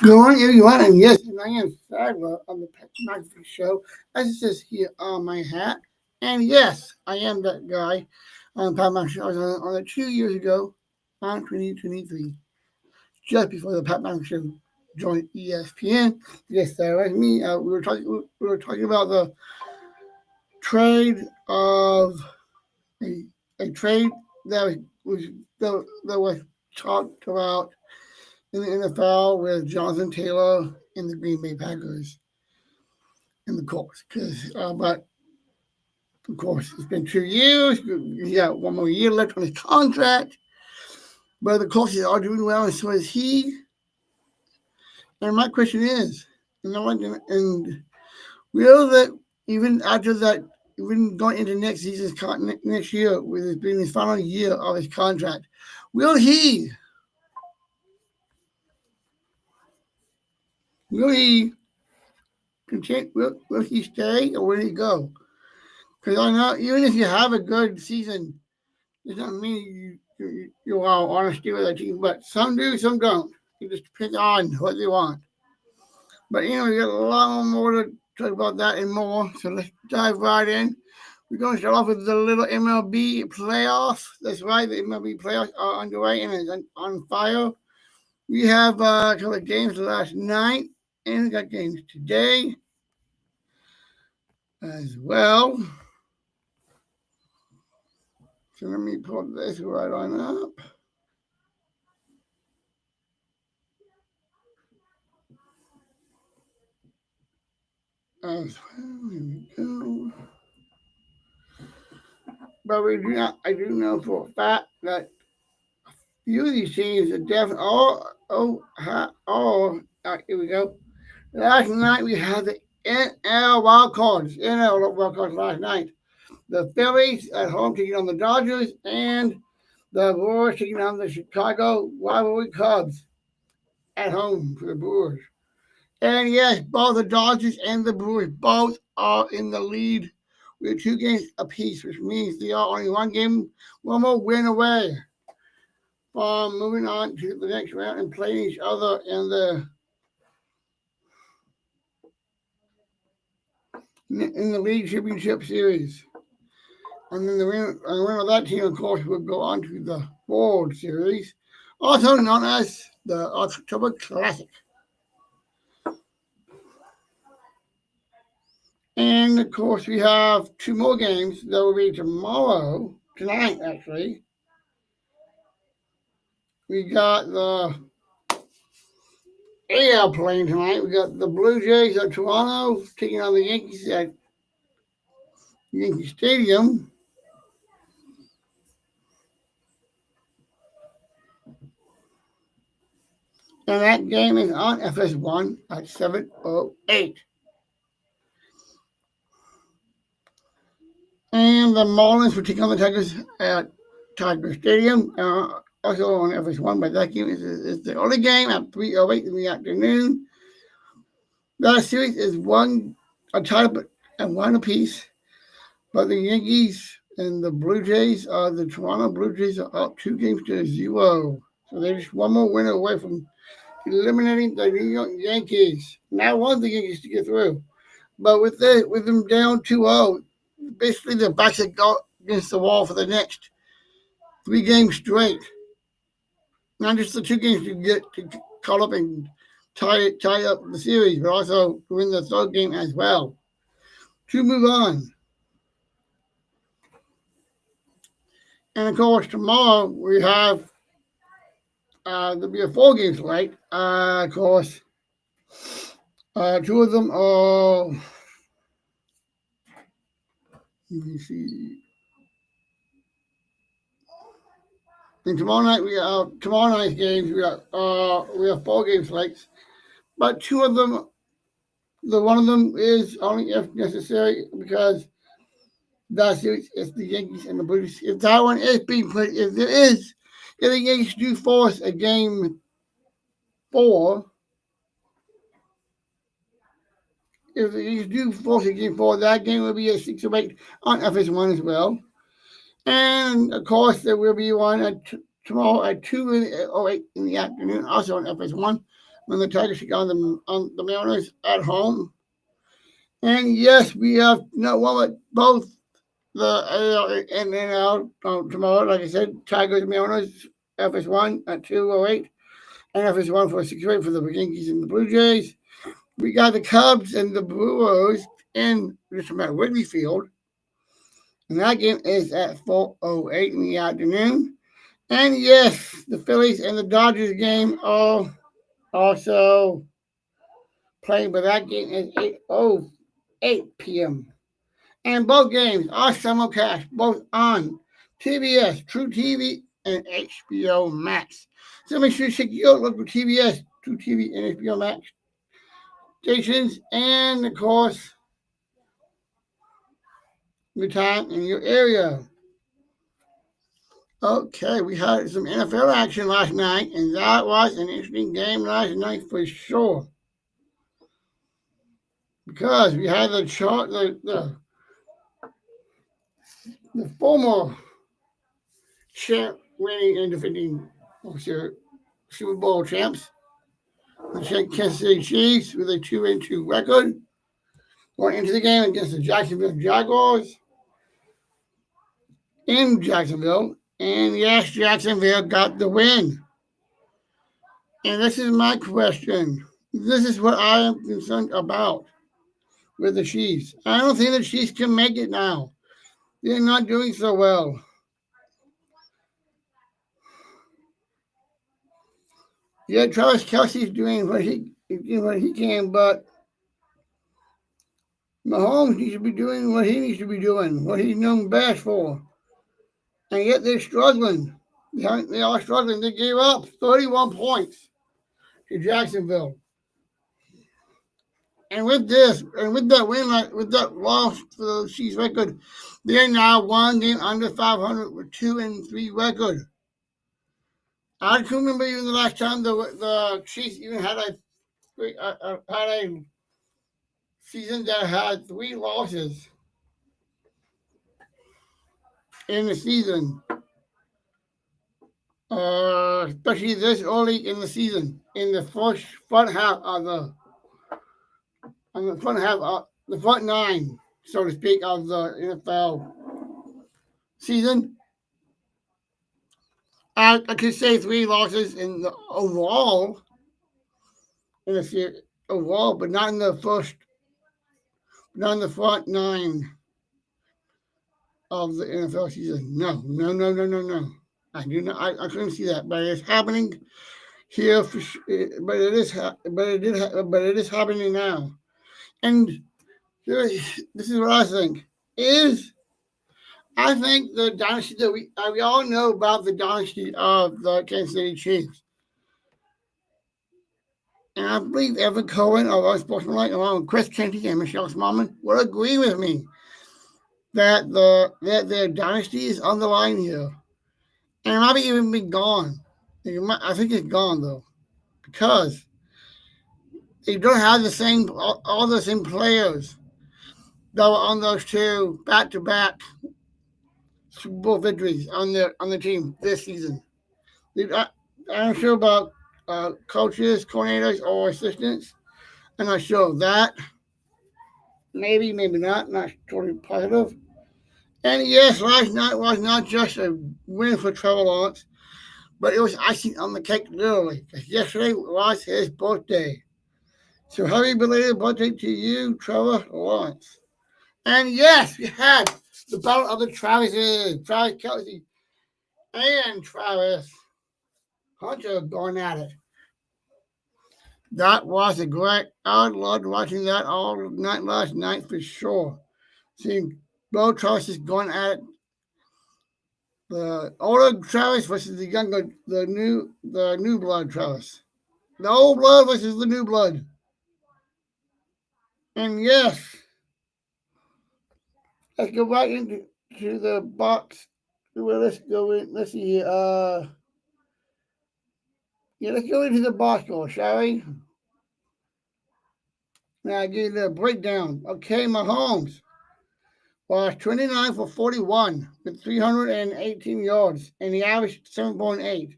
Good morning, everyone, and yes, and I am Sadler on the Pet Magazine Show, as it says here on my hat. And yes, I am that guy on the Pat McAfee Show. I was on it 2 years ago, on 2023, just before the Pat McAfee Show joined ESPN. Yes, that was me. We were talking about the trade of a trade that was talked about in the NFL with Jonathan Taylor and the Green Bay Packers in the course. But of course, it's been 2 years. He got one more year left on his contract. But the coaches are doing well, and so is he. And my question is, and will that even after that, even going into next year, with it being his final year of his contract, will he continue? Will he stay or will he go? Because I know even if you have a good season, it doesn't mean you are on a stay with a team. But some do, some don't. It just depends on what they want. But we got a lot more to talk about that and more. So let's dive right in. We're going to start off with the little MLB playoffs. That's right, the MLB playoffs are underway and it's on fire. We have a couple of games last night and we got games today as well. So let me pull this right on up. As well, here we go. But I do know for a fact that few of these teams are definitely here we go. Last night we had the NL wild cards last night. The Phillies at home taking on the Dodgers and the Brewers taking on the Chicago rivalry Cubs at home for the Brewers. And yes, both the Dodgers and the Brewers both are in the lead with 2 games apiece, which means they are only one more win away from moving on to the next round and playing each other in the league championship series. And then the winner of that team, of course, will go on to the World Series, also known as the October Classic. And of course, we have 2 more games that will be tonight actually. We got the AL playing tonight. We got the Blue Jays of Toronto taking on the Yankees at Yankee Stadium. And that game is on FS1 at 7:08. And the Marlins will take on the Tigers at Tiger Stadium, also on FS1. But that game is the only game at 3:08 in the afternoon. That series is a tie and one apiece. But the Yankees and the Toronto Blue Jays are up 2-0. So they're just one more win away from eliminating the New York Yankees. Now I want the Yankees to get through. But with them down 2-0, basically their backs against the wall for the next 3 games straight. Not just the 2 games to get to caught up and tie up the series, but also to win the 3rd game as well to move on. And of course, tomorrow we have there'll be a 4 game slate. Of course, 2 of them are. Let me see. And tomorrow night's games we have 4 game slates, but 2 of them, one of them is only if necessary because that series is the Yankees and the Blues. If that one is being played, if the Yankees do force a game 4, if the Yankees do force a game 4, that game will be at 6:08 on FS1 as well. And of course, there will be one tomorrow at 2:08 in the afternoon, also on FS1. when the Tigers take on the Mariners at home. And yes, we have one with both the AL and NL tomorrow. Like I said, Tigers Mariners FS1 at 2:08, and FS1 for 6:08 for the Yankees and the Blue Jays. We got the Cubs and the Brewers in Wrigley Field. And that game is at 4:08 in the afternoon. And yes, the Phillies and the Dodgers game are also playing, but that game is 8:08 p.m. And both games are simulcast, both on TBS, True TV, and HBO Max. So make sure you check your local TBS, True TV, and HBO Max stations, and of course, your time in your area. Okay, we had some NFL action last night, and that was an interesting game last night for sure. Because we had the former champ winning and defending Super Bowl champs, the Kansas City Chiefs, with a 2-2 record, going into the game against the Jacksonville Jaguars in Jacksonville. And yes, Jacksonville got the win. And this is my question. This is what I am concerned about with the Chiefs. I don't think the Chiefs can make it now. They're not doing so well. Yeah, Travis Kelce's doing what he can, but Mahomes needs to be doing what he needs to be doing, what he's known best for. And yet they're struggling. They are struggling. They gave up 31 points to Jacksonville. And with that win, with that loss for the Chiefs record, they're now one game under 500 with 2-3 record. I can remember even the last time the Chiefs even had a season that had 3 losses in the season, especially this early in the season, in the front half of the front 9, so to speak, of the NFL season. I could say 3 losses in the overall in the series overall, but not in the front 9 of the NFL season. No. I do not. I couldn't see that, but it's happening here. But it is happening now. And this is what I think I think the dynasty that we all know about, the dynasty of the Kansas City Chiefs. And I believe Evan Cohen of our Sportsmanlike, along with Chris Kenty and Michelle Smallman, will agree with me that their dynasty is on the line here. And it might even be gone. I think it's gone, though, because they don't have all the same players that were on those 2 back-to-back Super Bowl victories on the team this season. I'm not sure about coaches, coordinators, or assistants. I'm not sure of that. Maybe not. Not totally positive. And yes, last night was not just a win for Trevor Lawrence, but it was icing on the cake, literally. Because yesterday was his birthday. So happy belated birthday to you, Trevor Lawrence. And yes, we had the battle of the Travises, Travis Kelce and Travis Hunter going at it. That was a great. I loved watching that all night last night for sure. Seeing both Travises going at it. The older Travis versus the new blood Travis. The old blood versus the new blood. And yes, let's go back into the box. Well, let's go in. Let's see here. Let's go into the box score, shall we? Now I give you the breakdown. Okay, Mahomes was 29 for 41 with 318 yards, and he averaged 7.8.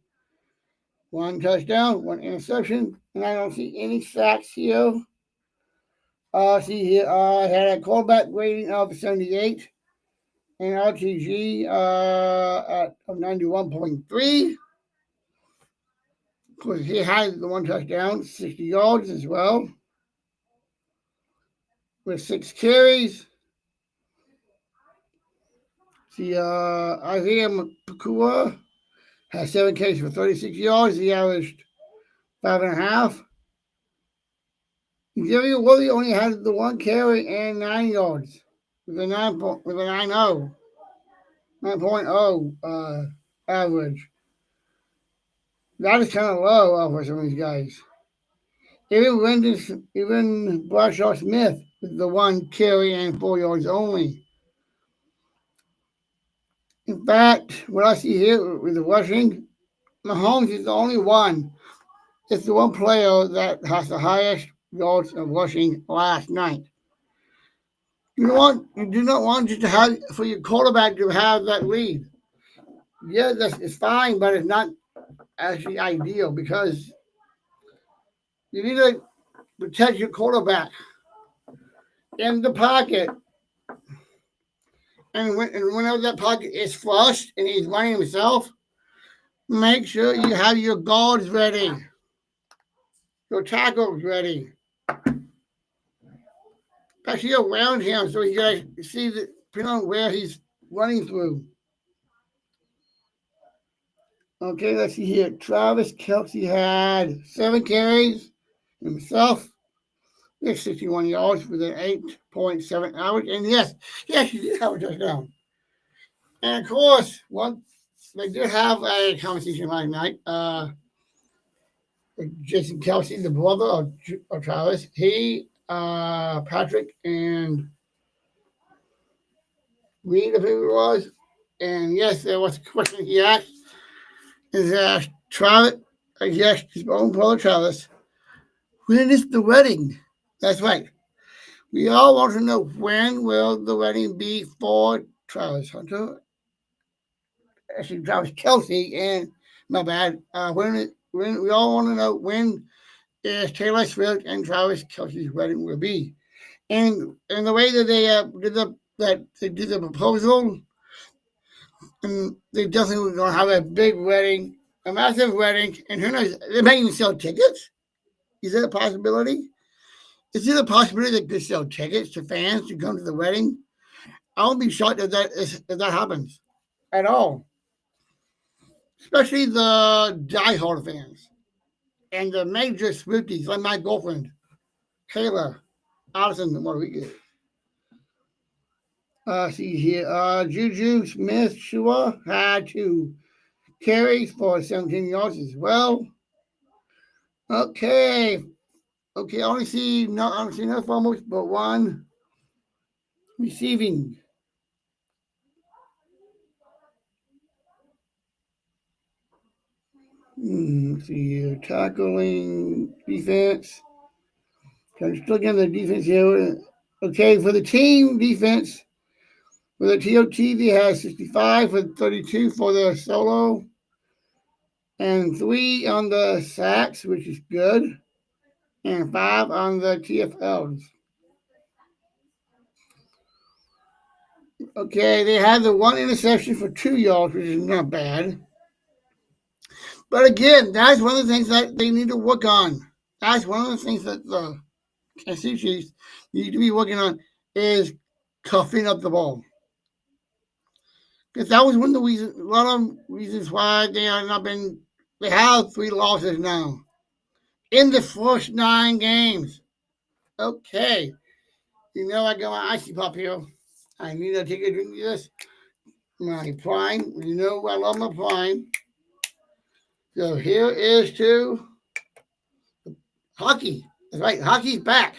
1 touchdown, 1 interception, and I don't see any sacks here. See here, had a quarterback rating of 78 and RTG at 91.3. Of course, he had the 1 touchdown, 60 yards as well, with 6 carries. See, Isaiah Pakua has 7 carries for 36 yards. He averaged 5.5. Xavier Worthy only had the 1 carry and 9 yards with a 9.0 average. That is kind of low for some of these guys. Even Bradshaw Smith with the 1 carry and 4 yards only. In fact, what I see here with the rushing, Mahomes is the only one. It's the one player that has the highest yards of rushing last night. You do not want you to have for your quarterback to have that lead. Yeah, it's fine, but it's not actually ideal because you need to protect your quarterback in the pocket. And whenever that pocket is flushed and he's running himself, make sure you have your guards ready, your tackles ready, especially around him, so you guys see where he's running through. Okay, let's see here. Travis Kelce had 7 carries himself. 61 yards with an 8.7 average. And yes, he did have a touchdown. And of course, they did have a conversation last night. Jason Kelce, the brother of Travis, Patrick, and Reed, I think it was. And yes, there was a question he asked. Is Travis, yes, his own brother Travis, when is the wedding? That's right. We all want to know when will the wedding be for Travis Hunter, actually Travis Kelce, and my bad. When we all want to know when is Taylor Swift and Travis Kelce's wedding will be, and the way that they did the proposal, and they definitely going to have a big wedding, a massive wedding, and who knows, they may even sell tickets. Is that a possibility? Is it a possibility they could sell tickets to fans to come to the wedding? I won't be shocked if that happens at all. Especially the diehard fans and the major Swifties like my girlfriend, Kayla Allison Rodriguez. See here. Juju Smith Shua had 2 carries for 17 yards as well. Okay. I only see no fumbles, but 1 receiving. Let's see here. Tackling defense. I'm still getting the defense here. Okay, for the team defense, for the TOT, they have 65 for 32 for the solo, and 3 on the sacks, which is good, and 5 on the TFLs. Okay, they had the 1 interception for 2 yards, which is not bad. But again, that's one of the things that they need to work on. That's one of the things that the Kansas City Chiefs need to be working on is coughing up the ball. Because that was one of the reasons, a lot of reasons why they have 3 losses now in the first 9 games. Okay. I got my icy pop here. I need to take a drink of this. My Prime. I love my Prime. So here is to hockey. That's right. Hockey's back.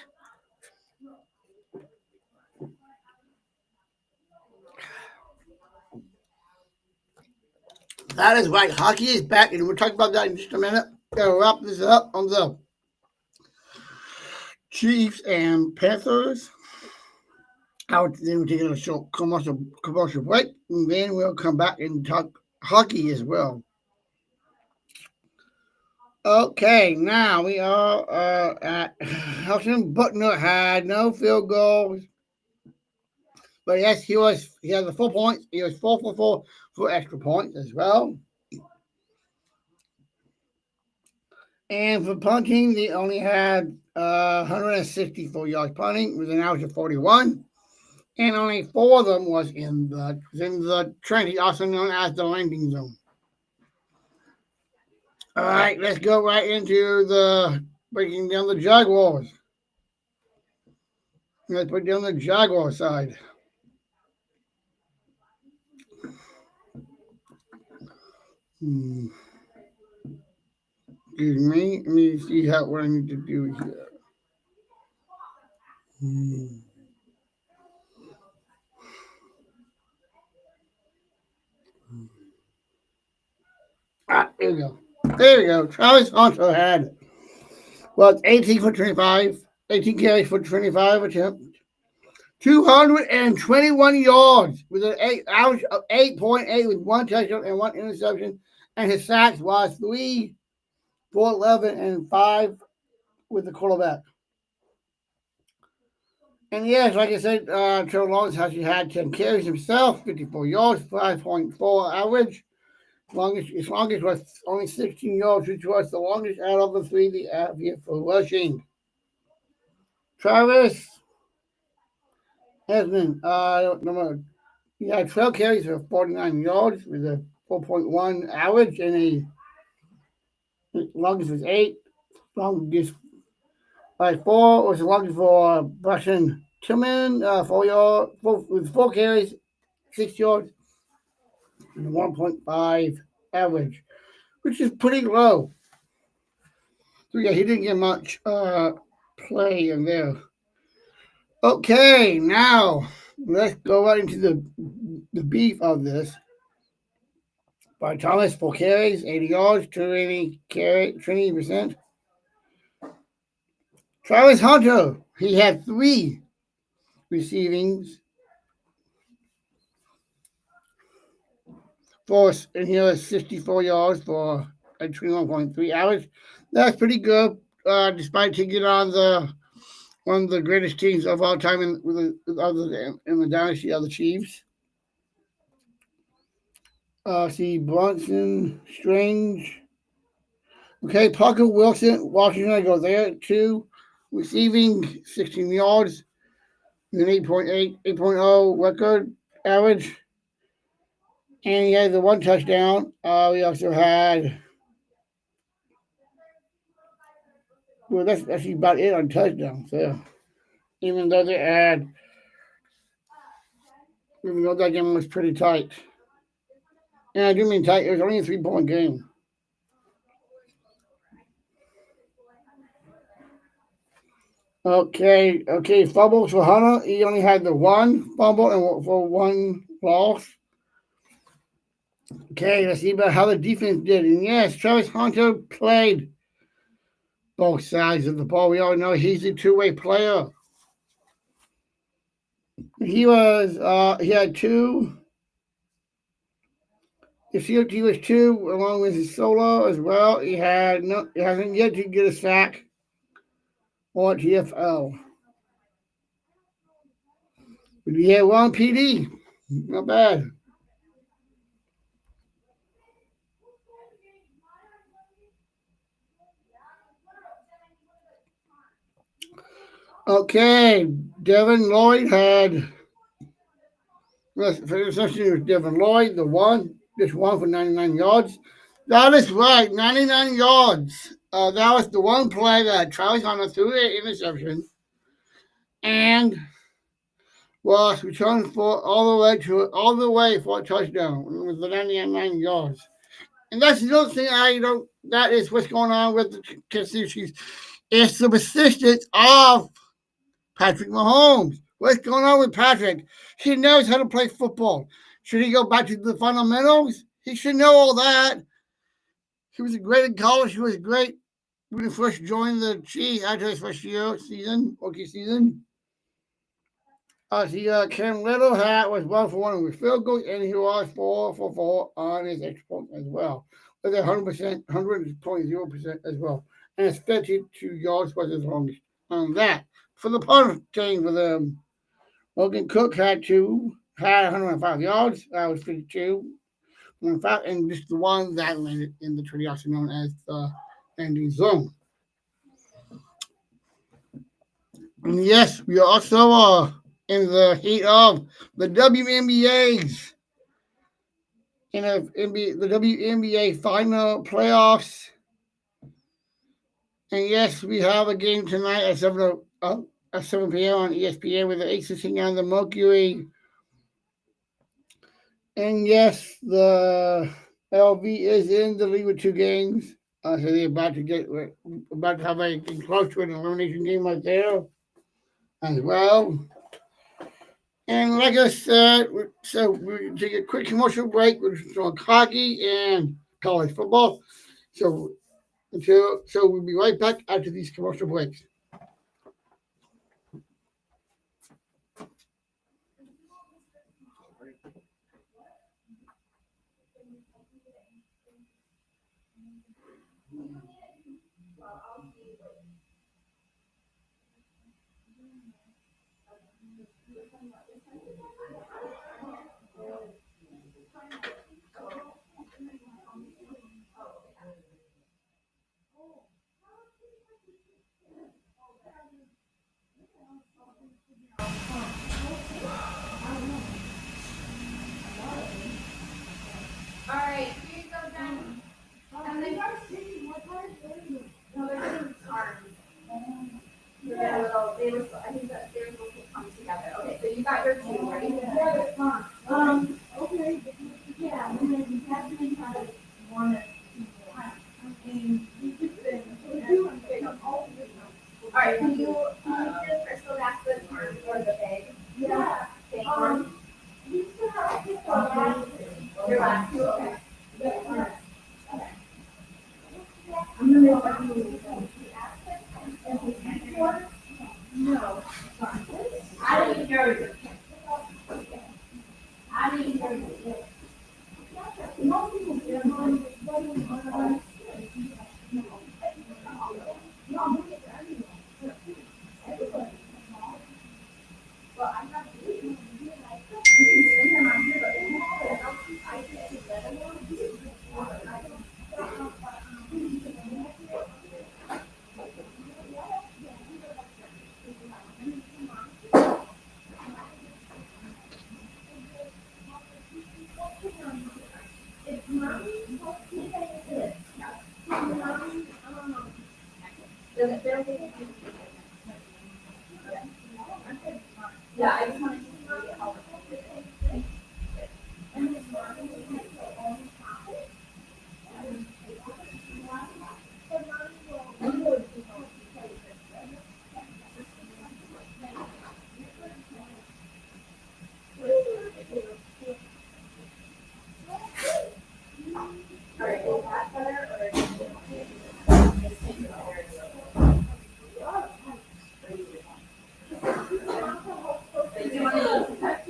That is right. Hockey is back, and we'll talk about that in just a minute. Gonna wrap this up on the Chiefs and Panthers. Then we'll take a short commercial break, and then we'll come back and talk hockey as well. Okay, now we are at Helton Butner had no field goals, but yes, he had the 4 points. He was 4 for 4 for extra points as well. And for punting, they only had 164 yards punting with an average of 41, and only 4 of them was in the trendy, also known as the landing zone. All right, let's go right into the breaking down the Jaguars. Let's put down the Jaguar side. Excuse me. Let me see what I need to do here. There we go. There we go. Travis Hunter had 18 for 25, 18 carries for 25 attempts, 221 yards with an average of 8.8 with 1 touchdown and 1 interception, and his sacks was 3 for 11 and 5 with the quarterback. And yes, like I said, Trevor Lawrence actually had 10 carries himself, 54 yards, 5.4 average. His longest was only 16 yards, which was the longest out of the 3 they have here for rushing. Travis Hesman, he had 12 carries for 49 yards with a 4.1 average, and longest was 8. Longest by 4 was the longest for Braxton Tillman, 4 with 4 carries, 6 yards, and 1.5 average, which is pretty low. So yeah, he didn't get much play in there. Okay, now let's go right into the beef of this. By Thomas, 4 carries, 80 yards, 20%. Travis Hunter, he had 3 receivings and he has 64 yards for a 21.3 average. That's pretty good, despite taking on one of the greatest teams of all time in the dynasty of the Chiefs. See Bronson, Strange. Okay, Parker Wilson, Washington, I go there. 2 receiving, 16 yards, with an 8.0 record average. And he had the 1 touchdown. We also had, that's actually about it on touchdowns. So, even though that game was pretty tight. And I do mean tight, it was only a 3-point game. Okay, fumbles for Hunter. He only had the 1 fumble and for 1 loss. Okay, let's see about how the defense did. And yes, Travis Hunter played both sides of the ball. We all know he's a 2-way player. He had 2. The COT was 2, along with his solo as well. He hasn't yet to get a sack or TFL. But he had 1 PD. Not bad. Okay, Devin Lloyd had. For the session was Devin Lloyd, just one for 99 yards. That is right, 99 yards. That was the one play that Travis Hunter threw an interception and was returned for all the way for a touchdown. It was the 99 yards. And that's the other thing that is what's going on with the Kansas City Chiefs. It's the persistence of Patrick Mahomes. What's going on with Patrick? He knows how to play football. Should he go back to the fundamentals? He should know all that. He was great in college. He was great when he first joined the Chiefs after his first rookie season. Cam Little was 1 for 1 with field goals, and he was 4 for 4 on his extra point as well. But they're 100%, 100.0% as well. And it's 32 yards was his longest on that. For the punt team with Logan Cook had 105 yards. That was 52. And just the one that landed in the tree, also known as the landing zone. And yes, we are also in the heat of the WNBA's in the WNBA final playoffs. And yes, we have a game tonight at 7 p.m. on ESPN with the Aces taking on the Mercury. And yes, the LV is in the lead with 2 games. So they're about to have a close to an elimination game right there as well. And like I said, so we take a quick commercial break with hockey and college football. So we'll be right back after these commercial breaks. All right, here you go, Jen. And then no, they're doing arms. I think that they're supposed to come together. Okay, so you got your 2, right? Okay, yeah, and then you have to kind of want to. All right, can you hear Crystal back the arm or the bag? Yeah. Bag Um, arm? you still have to Your last 2, okay. I'm gonna let you. No. I didn't hear you. I didn't hear you. Most people get on the Yeah, I just wanted to see how all right, is that better or do you want to use that?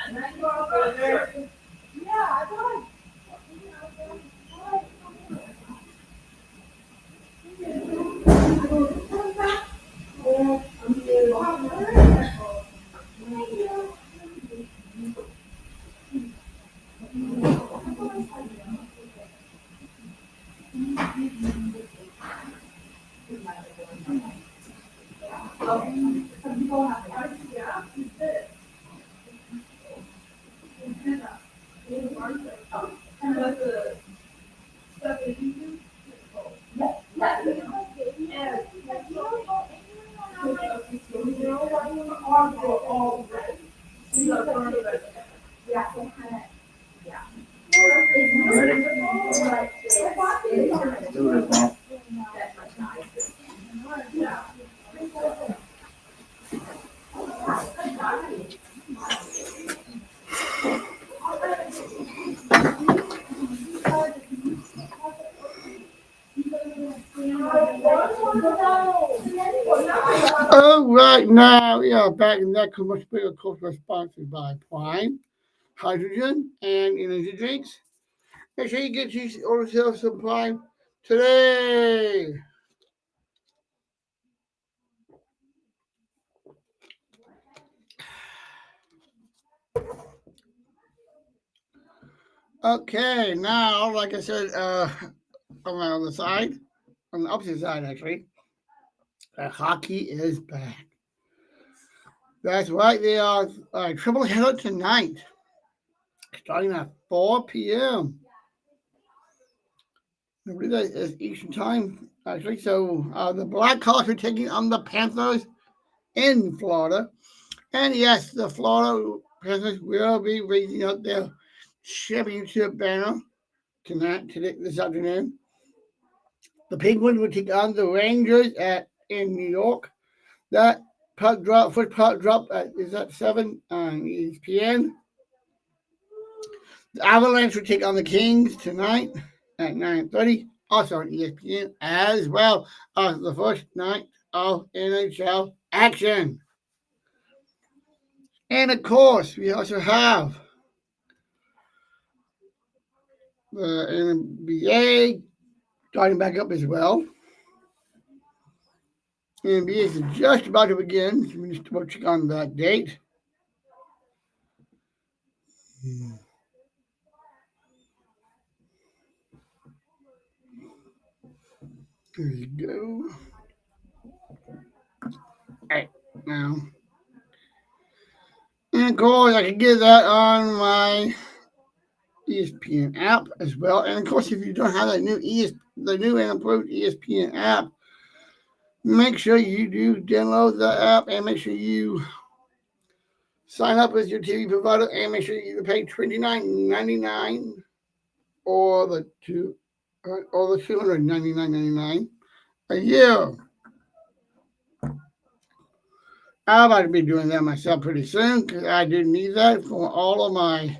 And then go over. Yeah, I thought. All Now we are back in that commercial break, of course, we're sponsored by Prime, Hydrogen, and Energy Drinks. Make sure you get yourself some Prime today. Okay, now, like I said, on the other side, on the opposite side, actually, hockey is back. That's right, they are triple header tonight, starting at 4 p.m. I believe that is Eastern time, actually. So the Blackhawks are taking on the Panthers in Florida. And yes, the Florida Panthers will be raising up their championship banner this afternoon. The Penguins will take on the Rangers in New York. That first puck drop is at 7 on ESPN. The Avalanche will take on the Kings tonight at 9:30, also on ESPN as well as the first night of NHL action. And of course, we also have the NBA starting back up as well. The NBA is just about to begin. So we just want to check on that date. There you go. All right, now. And of course, I can get that on my ESPN app as well. And of course, if you don't have the new and improved ESPN app, make sure you do download the app and make sure you sign up with your TV provider and make sure you pay $29.99 or the $299.99 a year. I'm about to be doing that myself pretty soon because I do need that for all of my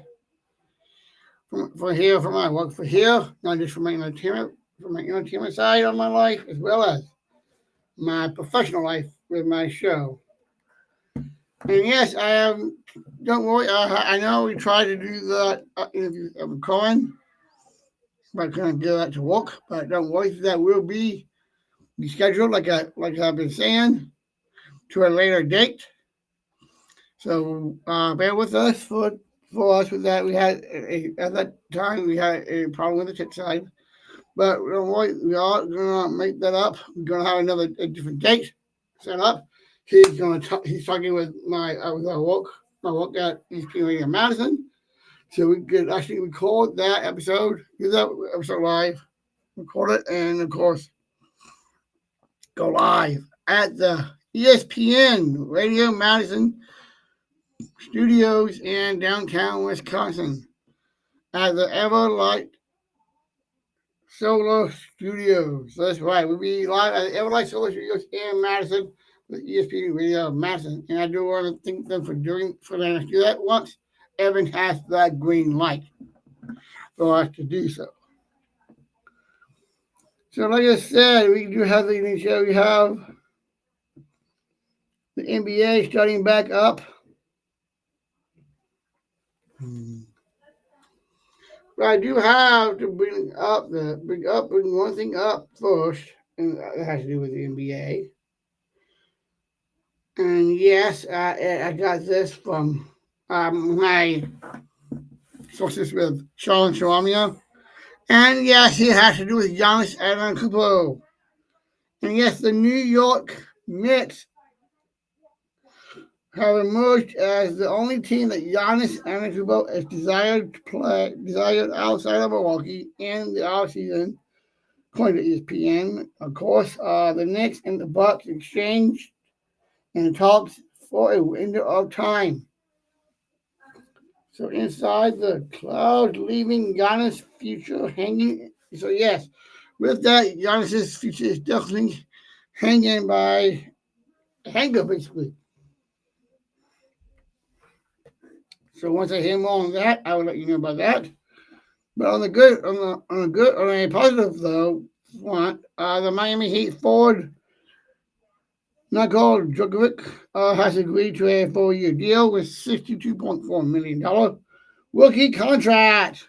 for my work for here, not just for my entertainment side of my life, as well as my professional life with my show. And yes, I am. Don't worry. I know we tried to do that interview with Cohen, but I couldn't get that to work. But don't worry, that will be scheduled, like I've been saying, to a later date. So bear with us for us with that. We had at that time we had a problem with the tech side, but don't worry, we are gonna make that up. We're gonna have a different date set up. He's talking with my work at East Radio Madison, so we could actually record that episode, do that episode live, record it, and of course go live at the ESPN Radio Madison studios in downtown Wisconsin at the Everlight Solar Studios. That's right. We'll be live at the Everlight Solar Studios in Madison with ESPN Radio Madison. And I do want to thank them for letting us do that once Evan has that green light for us to do so. So like I said, we do have the evening show. We have the NBA starting back up. But I do have to bring one thing up first, and that has to do with the NBA. And yes, I got this from my sources with Charlotte Sharamia. And yes, it has to do with Giannis Antetokounmpo. And yes, the New York Knicks have emerged as the only team that Giannis Antetokounmpo is desired outside of Milwaukee in the offseason, according to ESPN. Of course, the Knicks and the Bucks exchanged and talks for a window of time. So inside the clouds, leaving Giannis' future hanging. So yes, with that, Giannis' future is definitely hanging by a hanger, basically. So once I hear more on that, I will let you know about that. But on a positive though front, the Miami Heat forward Nikola Djokovic has agreed to a 4-year deal with $62.4 million rookie contract.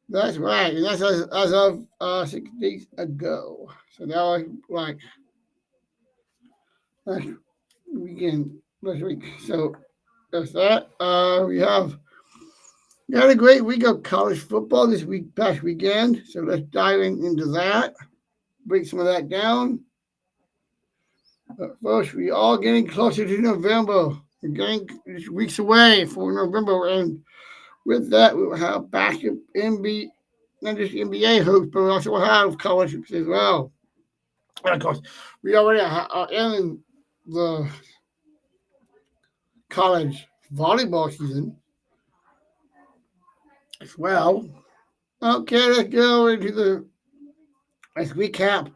That's right, and that's as of 6 days ago. So that was like last last week. So that's that. We had a great week of college football this past weekend. So let's dive into that. Break some of that down. But first, we are getting closer to November. We're getting weeks away for November, and with that, we will have basketball, NBA, not just NBA hoops, but we also will have college hoops as well. And of course, we already are in the college volleyball season as well. Okay, let's recap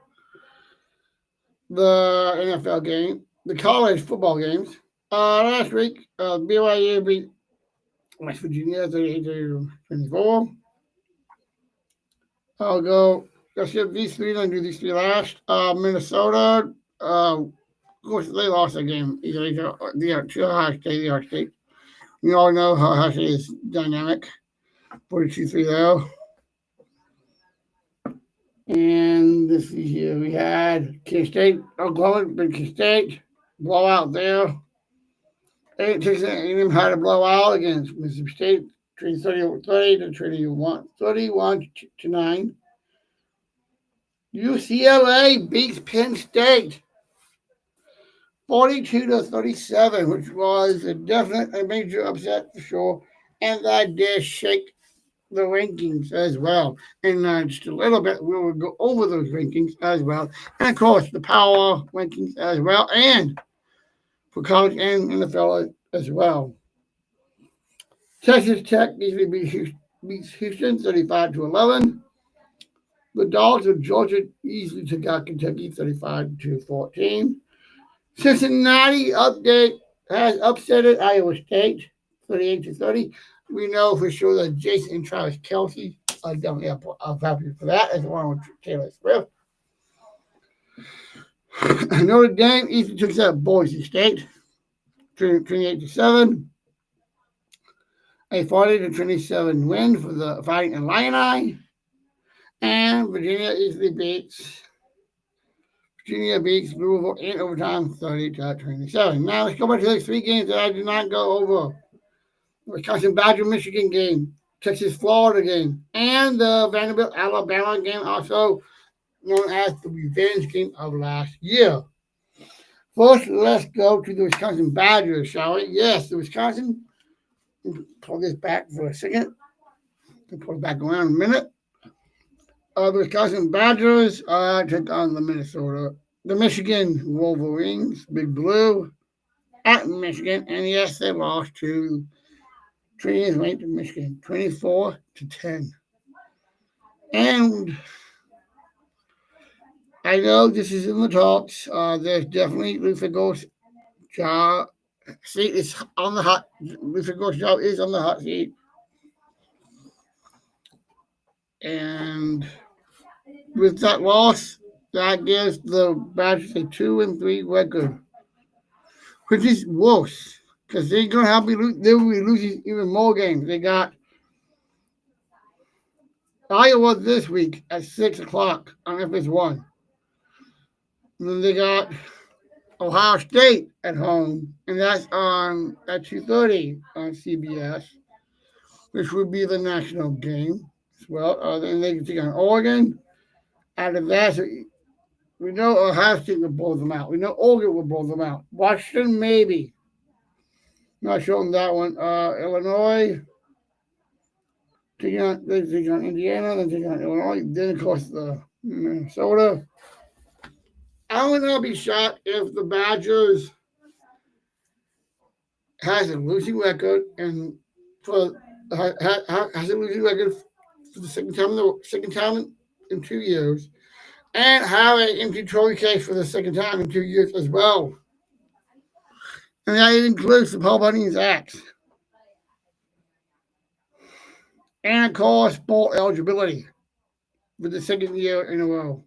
the NFL game, the college football games. Last week, BYU beat West Virginia 38-24. Let's get these three, then do these three last. Minnesota, of course, they lost that game. They are to Ohio State. We all know how Ohio State is dynamic. 42-3 And this is here. We had K-State, Oklahoma, Big K-State, blowout there. Texas A&M had a blowout against Mississippi State, 30 to 31-9. UCLA beats Penn State 42-37, which was a major upset for sure, and that did shake the rankings as well. And just a little bit, we will go over those rankings as well, and of course the power rankings as well, and for college and NFL as well. Texas Tech easily beats Houston 35-11. The Dogs of Georgia easily took out Kentucky 35-14. Cincinnati has upsetted Iowa State 38-30. We know for sure that Jason and Travis Kelce are definitely happy for that, as well as Taylor Swift. Notre Dame easily took out Boise State 28-7. A 40-27 win for the Fighting Illini. And Virginia beats Louisville in overtime 30-27. Now let's go back to those three games that I did not go over. The Wisconsin Badger Michigan game, Texas Florida game, and the Vanderbilt Alabama game, also known as the revenge game of last year. First, let's go to the Wisconsin Badgers, shall we? Yes, the Wisconsin. Pull this back for a second. Pull it back around a minute. The Wisconsin Badgers took on the Michigan Wolverines, Big Blue, at Michigan, and yes, they lost to Trinity ranked Michigan, 24-10. And I know this is in the talks. There's definitely Luther Gold's job. Seat is on the hot. Luther Gold's job is on the hot seat, and with that loss, that gives the Badgers a 2-3 record, which is worse because they're gonna they will be losing even more games. They got Iowa this week at 6:00 on FS1, and then they got Ohio State at home, and that's on at 2:30 on CBS, which would be the national game as well. Then they can take on Oregon. Out of that, so we know Ohio State will blow them out. We know Oregon will blow them out. Washington, maybe. Not sure on that one. Illinois, they take on Indiana, then take on Illinois. Then, of course, the Minnesota. I would not be shocked if the Badgers has a losing record and has a losing record for the second time in 2 years, and have an empty trophy case for the second time in 2 years as well. And that includes the Paul Bunyan's Act. And of course, bowl eligibility for the second year in a row.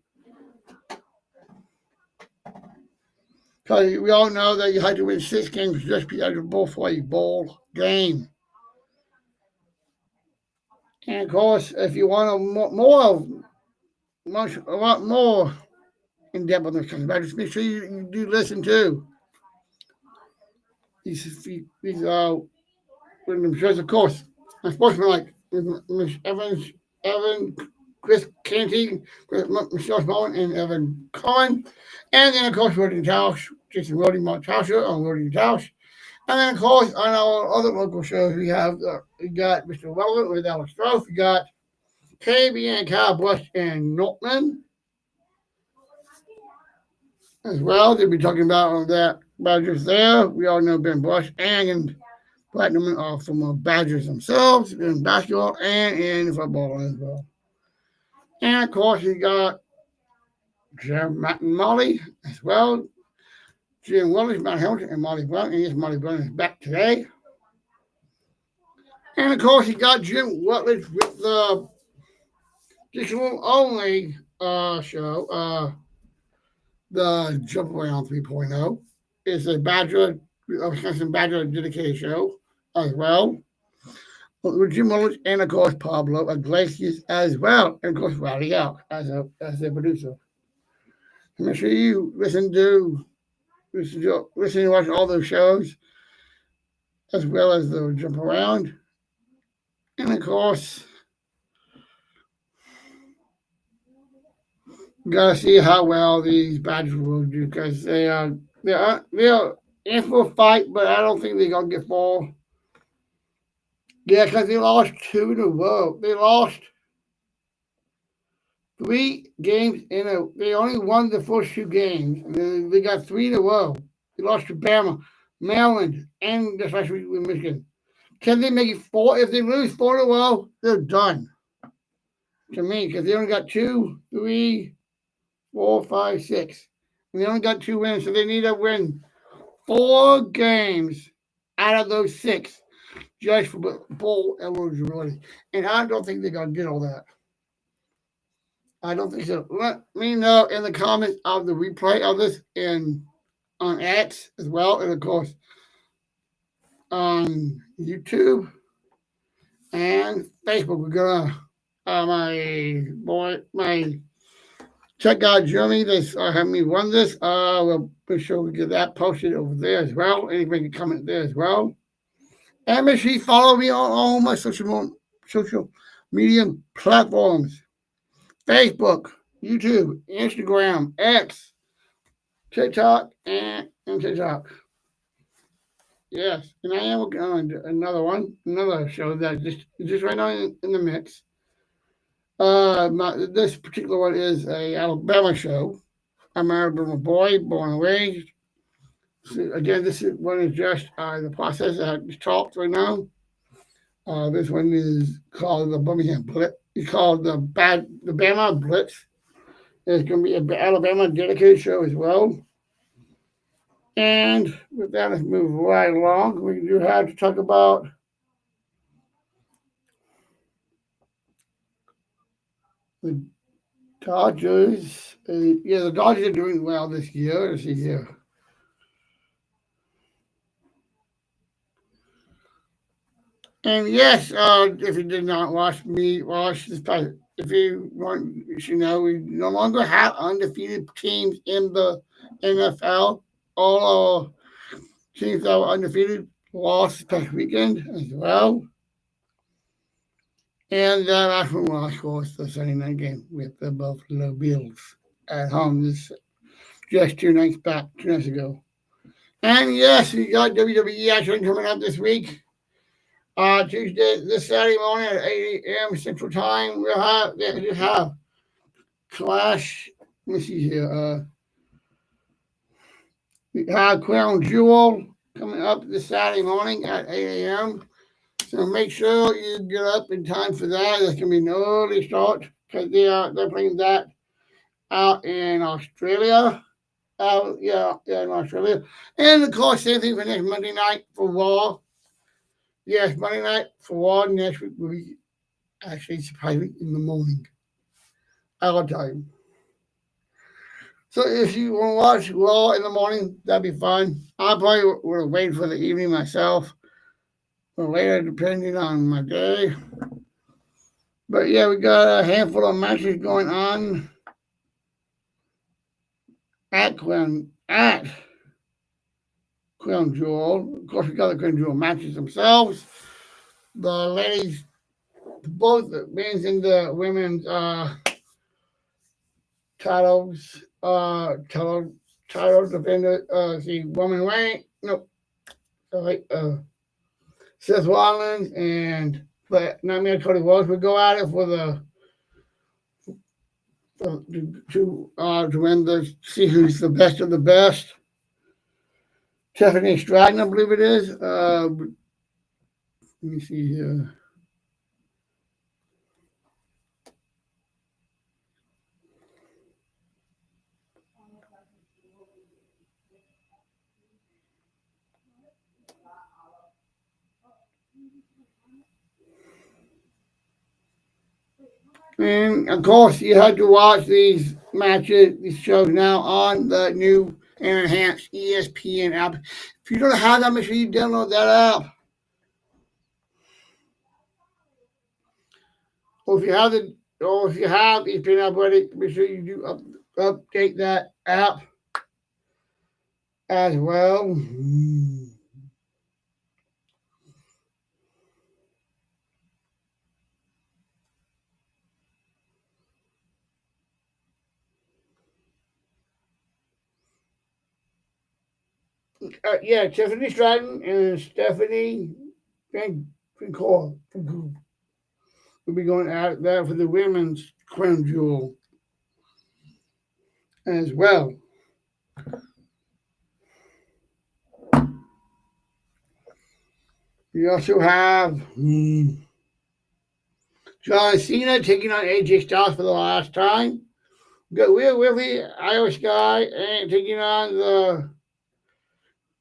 Because we all know that you had to win 6 games just to be eligible for a bowl game. And of course, if you want a lot more in depth on this kind of matters, make sure you do listen to these random shows, of course. My sportsman like Miss Evan, Chris Canty, Michelle Smallman, and Evan Cohen. And then, of course, Rodney Tausch, Jason Rodney Montasha on Rodney Tausch. And then, of course, on our other local shows, we got Mr. Relevant with Alex Strauss. We got KB and Kyle Bush and Nortman as well. They'll be talking about that Badgers there. We all know Ben Bush and Platinum are from Badgers themselves in basketball and in football as well. And of course, you got Jim, Matt, and Molly as well. Jim Willis, Matt Hamilton, and Molly Brown. And yes, Molly Brown is back today. And of course, you got Jim Rutledge with the digital only show, the Jump Around 3.0. It's a Wisconsin Badger dedicated show as well. With Jim Willis and of course Pablo Iglesias as well. And of course Rowdy Out as a producer. And make sure you listen to watch all those shows as well as the Jump Around. And of course, gotta see how well these Badgers will do because they're in for a fight, but I don't think they're gonna get far. Yeah, because they lost 2 in a row. They lost 3 games in a. They only won the first 2 games, and they got 3 in a row. They lost to Bama, Maryland, and this last week with Michigan. Can they make it 4? If they lose 4 in a row, they're done. To me, because they only got 2, 3, 4, 5, 6. And they only got 2 wins, so they need to win 4 games out of those 6 just for bowl eligibility. And I don't think they're going to get all that. I don't think so. Let me know in the comments of the replay of this on X as well. And of course, on YouTube and Facebook. We're going to, my Tech guy Jeremy that's having me run this. We'll make sure we get that posted over there as well. Anybody can comment there as well. And make sure you follow me on all my social media platforms. Facebook, YouTube, Instagram, X, TikTok, and TikTok. Yes, and I am working on another show that just right now in the mix. This particular one is a Alabama show. I'm an Alabama boy, born and raised. So again, this one is just the process that I just talked right now. This one is called the Birmingham Blitz. It's called the Bama Blitz. It's going to be an Alabama dedicated show as well. And with that, let's move right along. We do have to talk about the Dodgers. The Dodgers are doing well this year. Let's see here. And yes, if you did not watch this, if you want, you should know we no longer have undefeated teams in the NFL. All our teams that were undefeated lost this past weekend as well. And last one was, of course, the Sunday night game with the Buffalo Bills at home. This just 2 nights ago. And yes, we got WWE action coming up this week. Tuesday, this Saturday morning at 8 a.m. Central Time, we'll have Clash. Let me see here. We have Crown Jewel coming up this Saturday morning at 8 a.m. So make sure you get up in time for that. There's going to be an early start because they're playing that out in Australia. In Australia. And of course, same thing for next Monday night for Raw. Yes, Monday night for Raw next week will be actually surprisingly in the morning. Our time. So if you want to watch Raw in the morning, that'd be fun. I probably would wait for the evening myself, or later, depending on my day. But yeah, we got a handful of matches going on at Crown Jewel. Of course, we got the Crown Jewel matches themselves. The ladies, both men's and the women's titles, title defender, see, Roman Reigns, no, sorry, Seth Rollins and Cody Rhodes would go at it for the to win the see who's the best of the best. Tiffany Stratton, I believe it is. Let me see here. And of course, you had to watch these matches, these shows now on the new and enhanced ESPN app. If you don't have that, make sure you download that app. Or if you have ESPN app already, make sure you do update that app as well. Yeah, Tiffany Stratton and Stephanie Fincore will be going at that for the women's crown jewel as well. We also have John Cena taking on AJ Styles for the last time. We got Rhea Ripley, Io Sky, and taking on the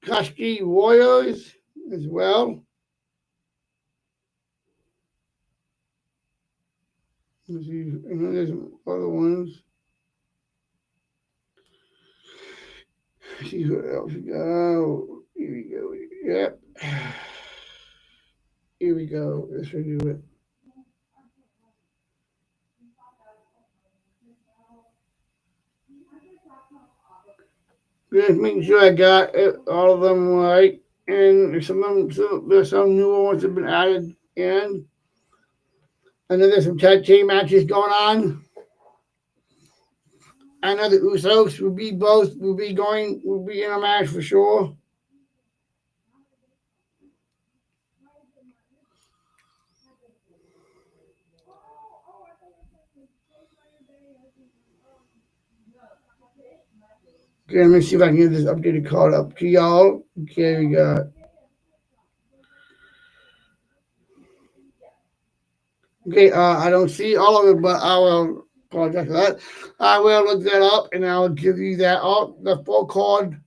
Koski Warriors as well. Let's see, and there's some other ones. Let's see what else we got. Oh, here we go. Yep. Here we go. Let's do it. Just making sure I got all of them right. And there's some new ones that have been added in. I know there's some tag team matches going on. I know the Usos will be in a match for sure. Okay, let me see if I can get this updated card up to y'all. Okay, we got. Okay, I don't see all of it, but I will apologize for that. I will look that up and I'll give you that the full card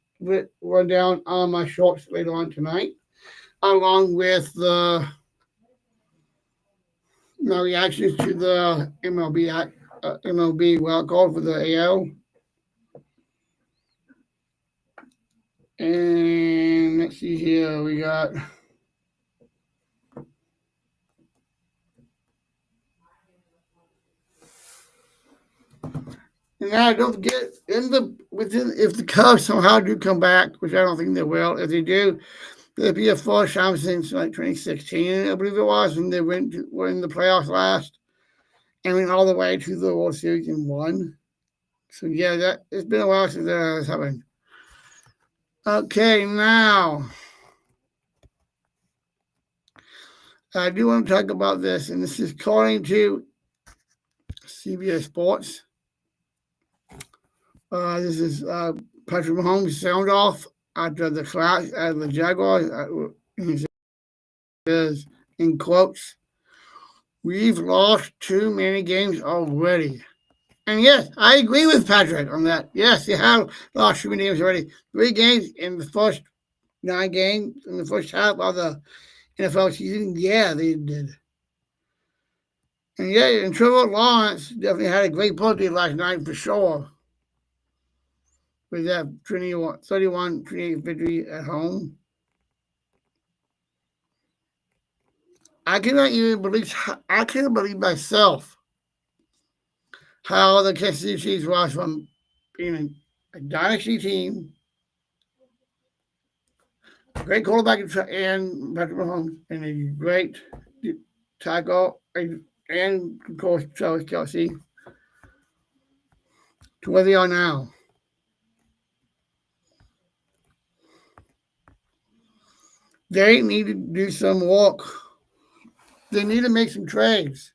rundown on my shorts later on tonight, along with my reactions to the MLB wild card for the AL. And let's see here, we got. And now don't forget, if the Cubs somehow do come back, which I don't think they will, if they do, there'll be a first time since like 2016, I believe it was, when they were in the playoffs last, and went all the way to the World Series and won. So yeah, it's been a while since that has happened. Okay, now I do want to talk about this, and this is according to CBS Sports. This is Patrick Mahomes sound off after the collapse at the Jaguars. He says, in quotes, "We've lost too many games already." And yes, I agree with Patrick on that. Yes, they have lost too many games already. 3 games in the first 9 games in the first half of the NFL season. Yeah, they did. And Trevor Lawrence definitely had a great birthday last night for sure. with that 31-28 victory at home. I cannot believe myself how the Kansas City Chiefs was from being a dynasty team, great quarterback and Patrick Mahomes, and a great tackle and of course Travis Kelce, to where they are now. They need to do some work. They need to make some trades.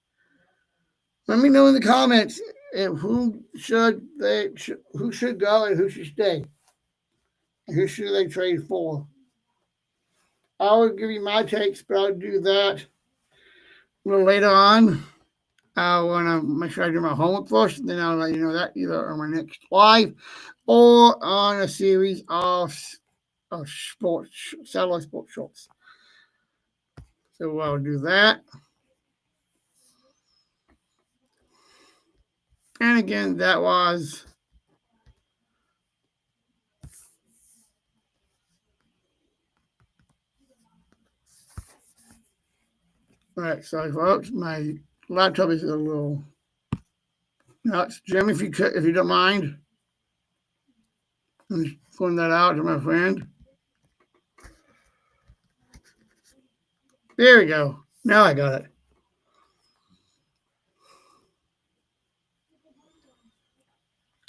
Let me know in the comments who should go and who should stay, and who should they trade for. I will give you my takes, but I'll do that a little later on. I want to make sure I do my homework first, and then I'll let you know that either on my next live or on a series of satellite sports shorts. So I'll do that. And again, that was all right. Sorry, folks. My laptop is a little nuts. Jim, if you don't mind, I'm just pulling that out to my friend. There we go. Now I got it.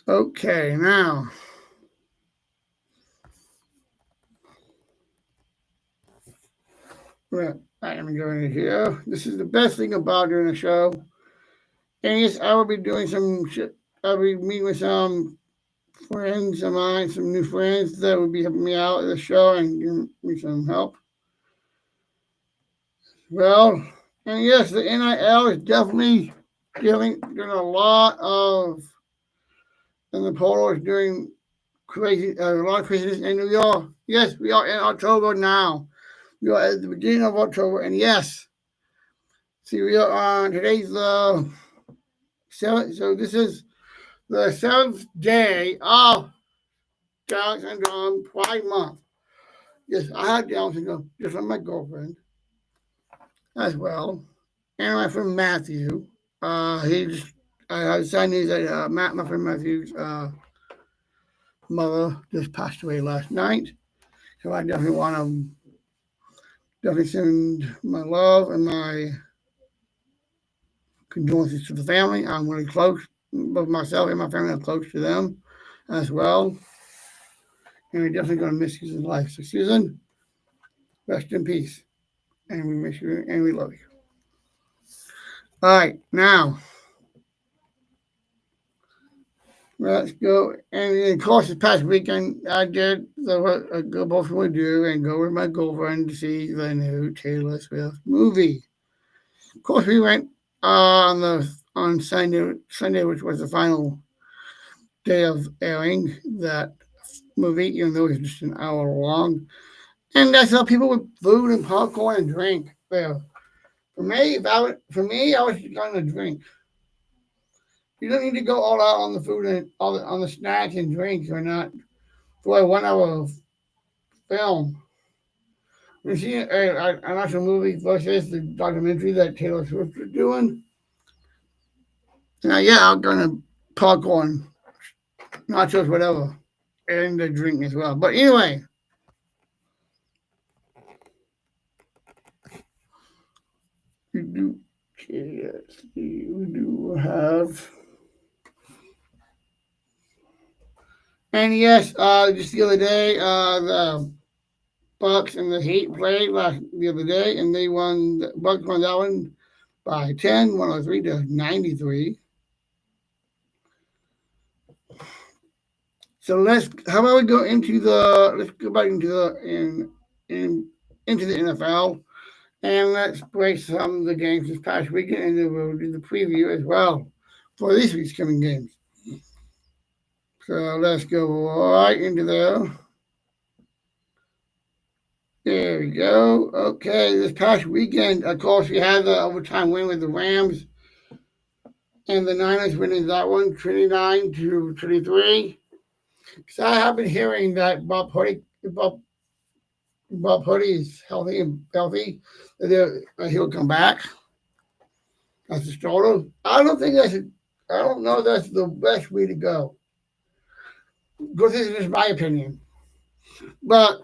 Okay, now. Right, I am going to here. This is the best thing about doing a show. And yes, I will be doing some shit. I'll be meeting with some friends of mine, some new friends that will be helping me out at the show and giving me some help. Well, and yes, the NIL is definitely doing a lot of, and the portal is doing a lot of craziness in New York. Yes, we are in October now. We are at the beginning of October, and yes, see, we are on today's the 7th, so this is the 7th day of Down syndrome Pride Month. Yes, I had Down syndrome, just like my girlfriend as well, and my friend Matthew. I had sad news that my friend Matthew's mother just passed away last night, so I definitely want to send my love and my condolences to the family. I'm really close, both myself and my family are close to them as well. And we're definitely going to miss Susan's life. So, Susan, rest in peace. And we miss you and we love you. All right, now, let's go. And of course, this past weekend, I did what a both would do and go with my girlfriend to see the new Taylor Swift movie. Of course, we went on Sunday, which was the final day of airing that movie, even though it was just an hour long. And I saw people with food and popcorn and drink there. For me, I was just going to drink. You don't need to go all out on the food and on the snacks and drinks or not for a 1 hour film. You see an actual movie versus the documentary that Taylor Swift was doing. Now, yeah, I'm gonna popcorn, nachos, whatever, and the drink as well. But anyway, we do have, and yes, just the other day, the Bucks and the Heat played the other day, and they won. The Bucks won that one by 10, 103-93. So how about we go into let's go back into the NFL, and let's break some of the games this past weekend, and then we'll do the preview as well for this week's coming games. So let's go right into there. There we go. Okay, this past weekend, of course, we had the overtime win with the Rams, and the Niners winning that one 29-23. Because I have been hearing that Bob Purdy is healthy, that he'll come back as a starter. I don't know that's the best way to go. Because this is just my opinion. But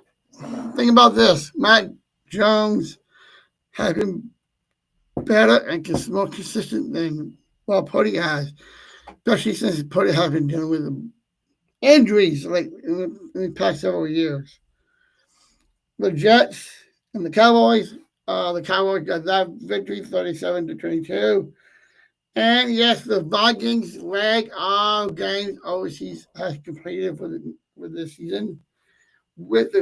think about this: Matt Jones has been better and more consistent than Purdy has, especially since Purdy has been dealing with injuries like in the past several years. The Jets and the Cowboys. The Cowboys got that victory, 37-22. And yes, the Vikings leg of games overseas has completed for this season with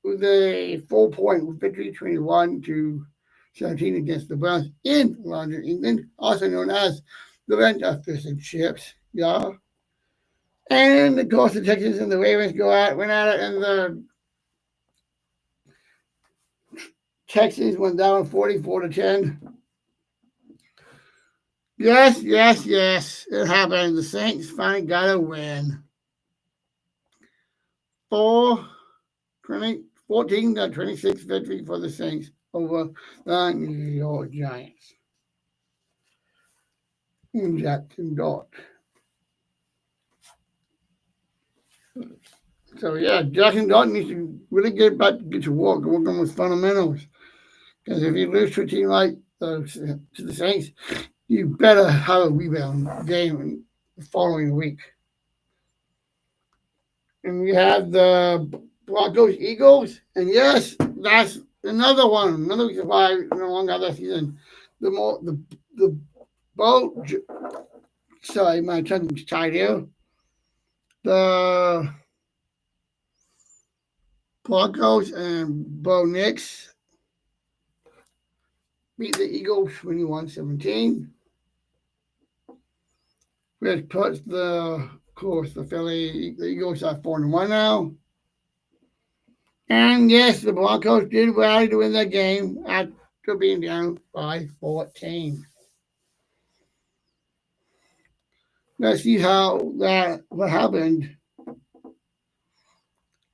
with a 4-point victory, 21-17 against the Browns in London, England, also known as the Rent Fish and Chips. Yeah. And of course, the Texans and the Ravens went at it, and the Texans went down 44-10. Yes, yes, yes. It happened. The Saints finally got a win. 14-26 victory for the Saints over the New York Giants in Jackson Dart. So yeah, Jackson Dart needs to really get to work on his fundamentals. Because if you lose to a team like to the Saints, you better have a rebound game the following week. And we have the Broncos Eagles, and yes, that's another one. Another reason why I no longer have that season. The Bo. Sorry, my tongue's tied here. The Broncos and Bo Nix beat the Eagles 21-17. Which puts the Eagles are 4-1 now. And yes, the Broncos did rally to win that game after being down by 14. Let's see what happened.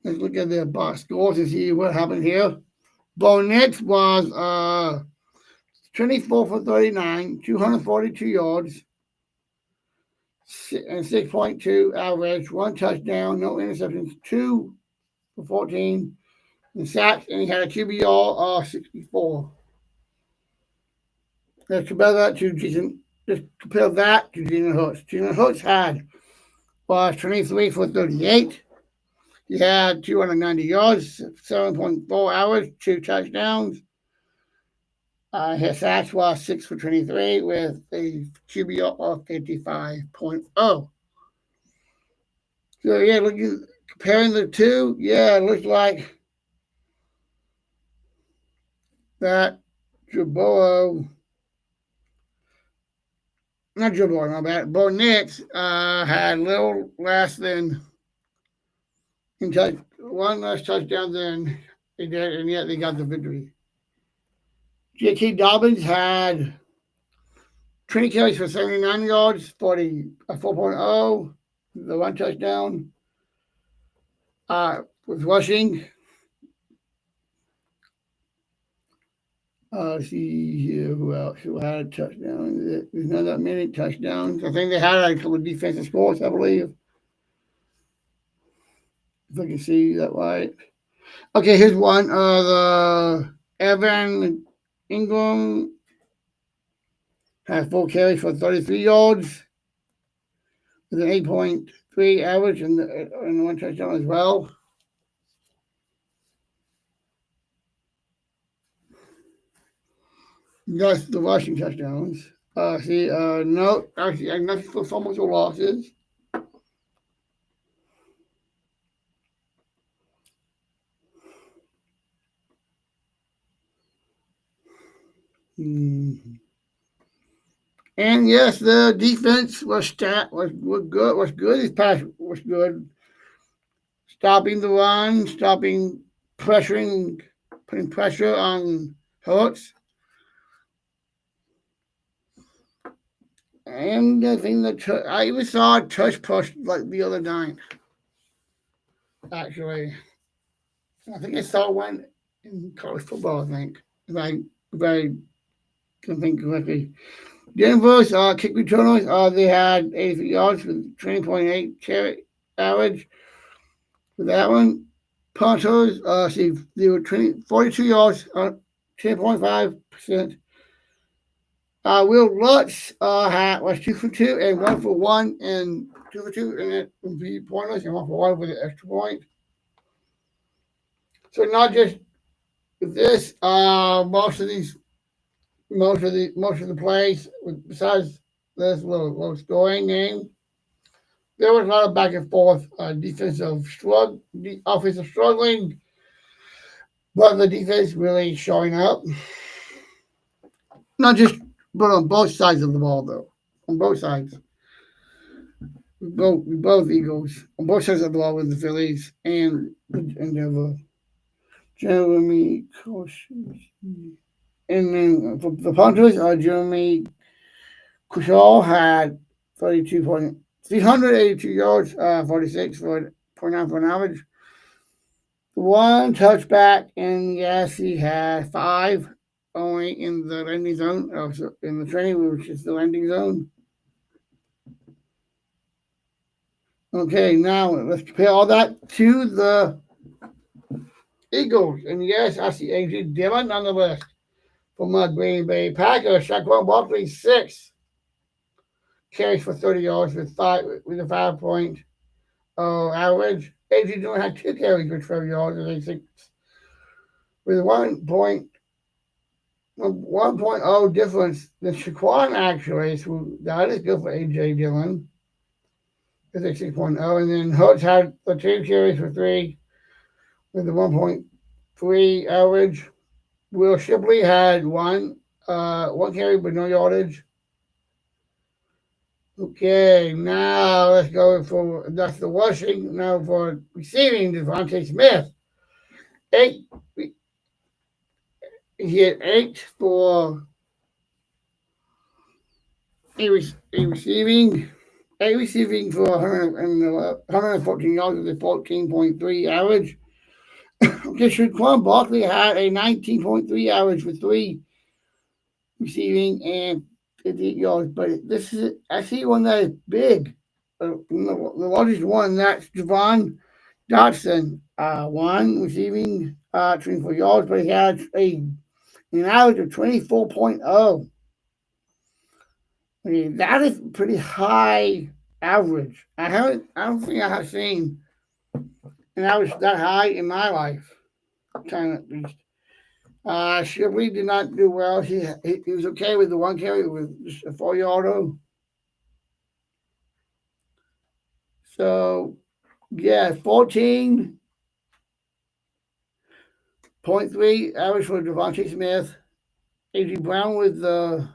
Let's look at the box scores to see what happened here. Bo Nix was 24 for 39, 242 yards, and 6.2 average, 1 touchdown, no interceptions, 2 for 14, and sacks, and he had a QBR of 64. Let's compare that to Jalen Hurts. Jalen Hurts was 23 for 38. He had 290 yards, 7.4 hours, 2 touchdowns. His sacks was 6 for 23 with a QBR of 55.0. So yeah, comparing the two, yeah, it looks like that Bo Nix had little less than one less touchdown than they did, and yet they got the victory. J.K. Dobbins had 20 carries for 79 yards, 4.0, the 1 touchdown. With rushing. See here who else who had a touchdown. There's not that many touchdowns. I think they had a couple of defensive scores, I believe. If I can see that right. Okay, here's one. The Evan Ingram had 4 carries for 33 yards with an 8.3 average and 1 touchdown as well. That's the rushing touchdowns. No, actually, nothing for fumbles or losses. And yes, the defense was good. His pass was good. Stopping the run, putting pressure on Hurts. And I think I even saw a touch push like the other night. actually. I think I saw one in college football, I think, if I can think correctly. Denver's kick returners, they had 83 yards with 20.8 carry average for that one. Punters, they were 42 yards, 10.5%. Will Lutz was 2 for 2 and 1 for 1 and 2 for 2, and it would be pointless and 1 for 1 with an extra point. So not just this, most of the plays, besides this little scoring game, there was a lot of back and forth, offensive struggling, but the defense really showing up. Not just, but on both sides of the ball, though. On both sides. Both Eagles. On both sides of the ball with the Phillies and Denver. Jeremy Caution. And then for the Panthers, Jeremy Cushall had 382 yards, 46.9 for an average. One touchback, and yes, he had 5 only in the landing zone, also in the training, which is the landing zone. Okay, now let's compare all that to the Eagles. And yes, I see A.J. Dillon on the list from the Green Bay Packers. Saquon Barkley, 6 carries for 30 yards with a 5.0 average. A.J. Dillon had 2 carries for 12 yards with 1.0 difference. The Saquon actually, so that is good for A.J. Dillon. With a 6.0, and then Hurts had the 2 carries for 3 with a 1.3 average. Will Shipley had one carry but no yardage. Okay, now let's go that's the rushing. Now for receiving, Devontae Smith. 8. He had 8 for a receiving. Receiving for 114 yards with a 14.3 average. Okay, Saquon Barkley had a 19.3 average with 3 receiving and 58 yards. But I see one that is big. The largest one, that's Javon Dotson. 1 receiving 24 yards, but he had an average of 24.0. Okay, that is pretty high average. I don't think I have seen an average that high in my life, time at least. Shipley did not do well. He was okay with the 1 carry with just a 4-yarder. So yeah, 14.3 average for Devontae Smith. A.J. Brown with the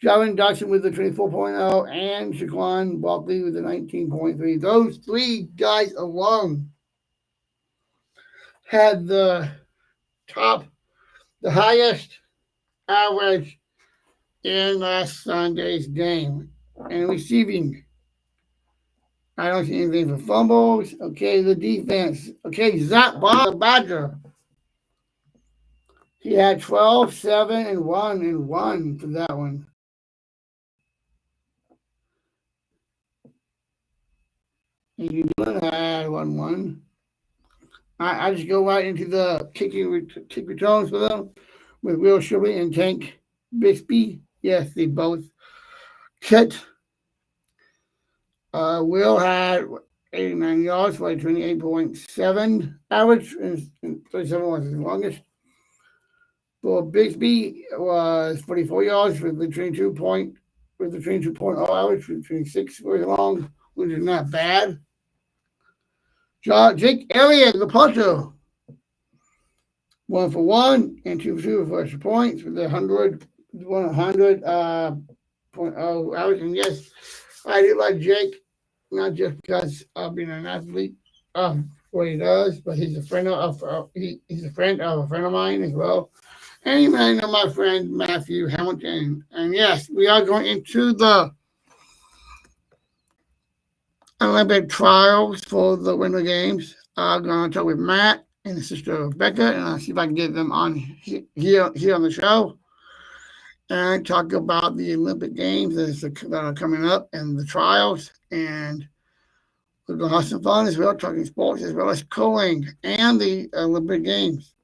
Javon Dotson with the 24.0 and Saquon Barkley with the 19.3. Those 3 guys alone had the highest average in last Sunday's game. And receiving, I don't see anything for fumbles. Okay, the defense. Okay, Zach Bob, the Badger. He had 12, 7, and 1 for that one. You had 1. I just go right into the kick returns for them with Will Shipley and Tank Bixby. Yes, they both hit. Will had 89 yards for a 28.7 average, and 37 was his longest. For Bixby was 44 yards with the 22.0 average, with 26 very long, which is not bad. Jake Elliott, the punter, 1 for 1 and 2 for 2 for extra points with the 100.0 average. And yes, I do like Jake, not just because of being an athlete, what he does, but he's a friend of a friend of mine as well. And you may know my friend Matthew Hamilton. And yes, we are going into the Olympic trials for the Winter Games. I'm going to talk with Matt and his sister Rebecca, and I'll see if I can get them on here on the show and talk about the Olympic Games that are coming up and the trials. And we're going to have some fun as well, talking sports as well as curling and the Olympic Games.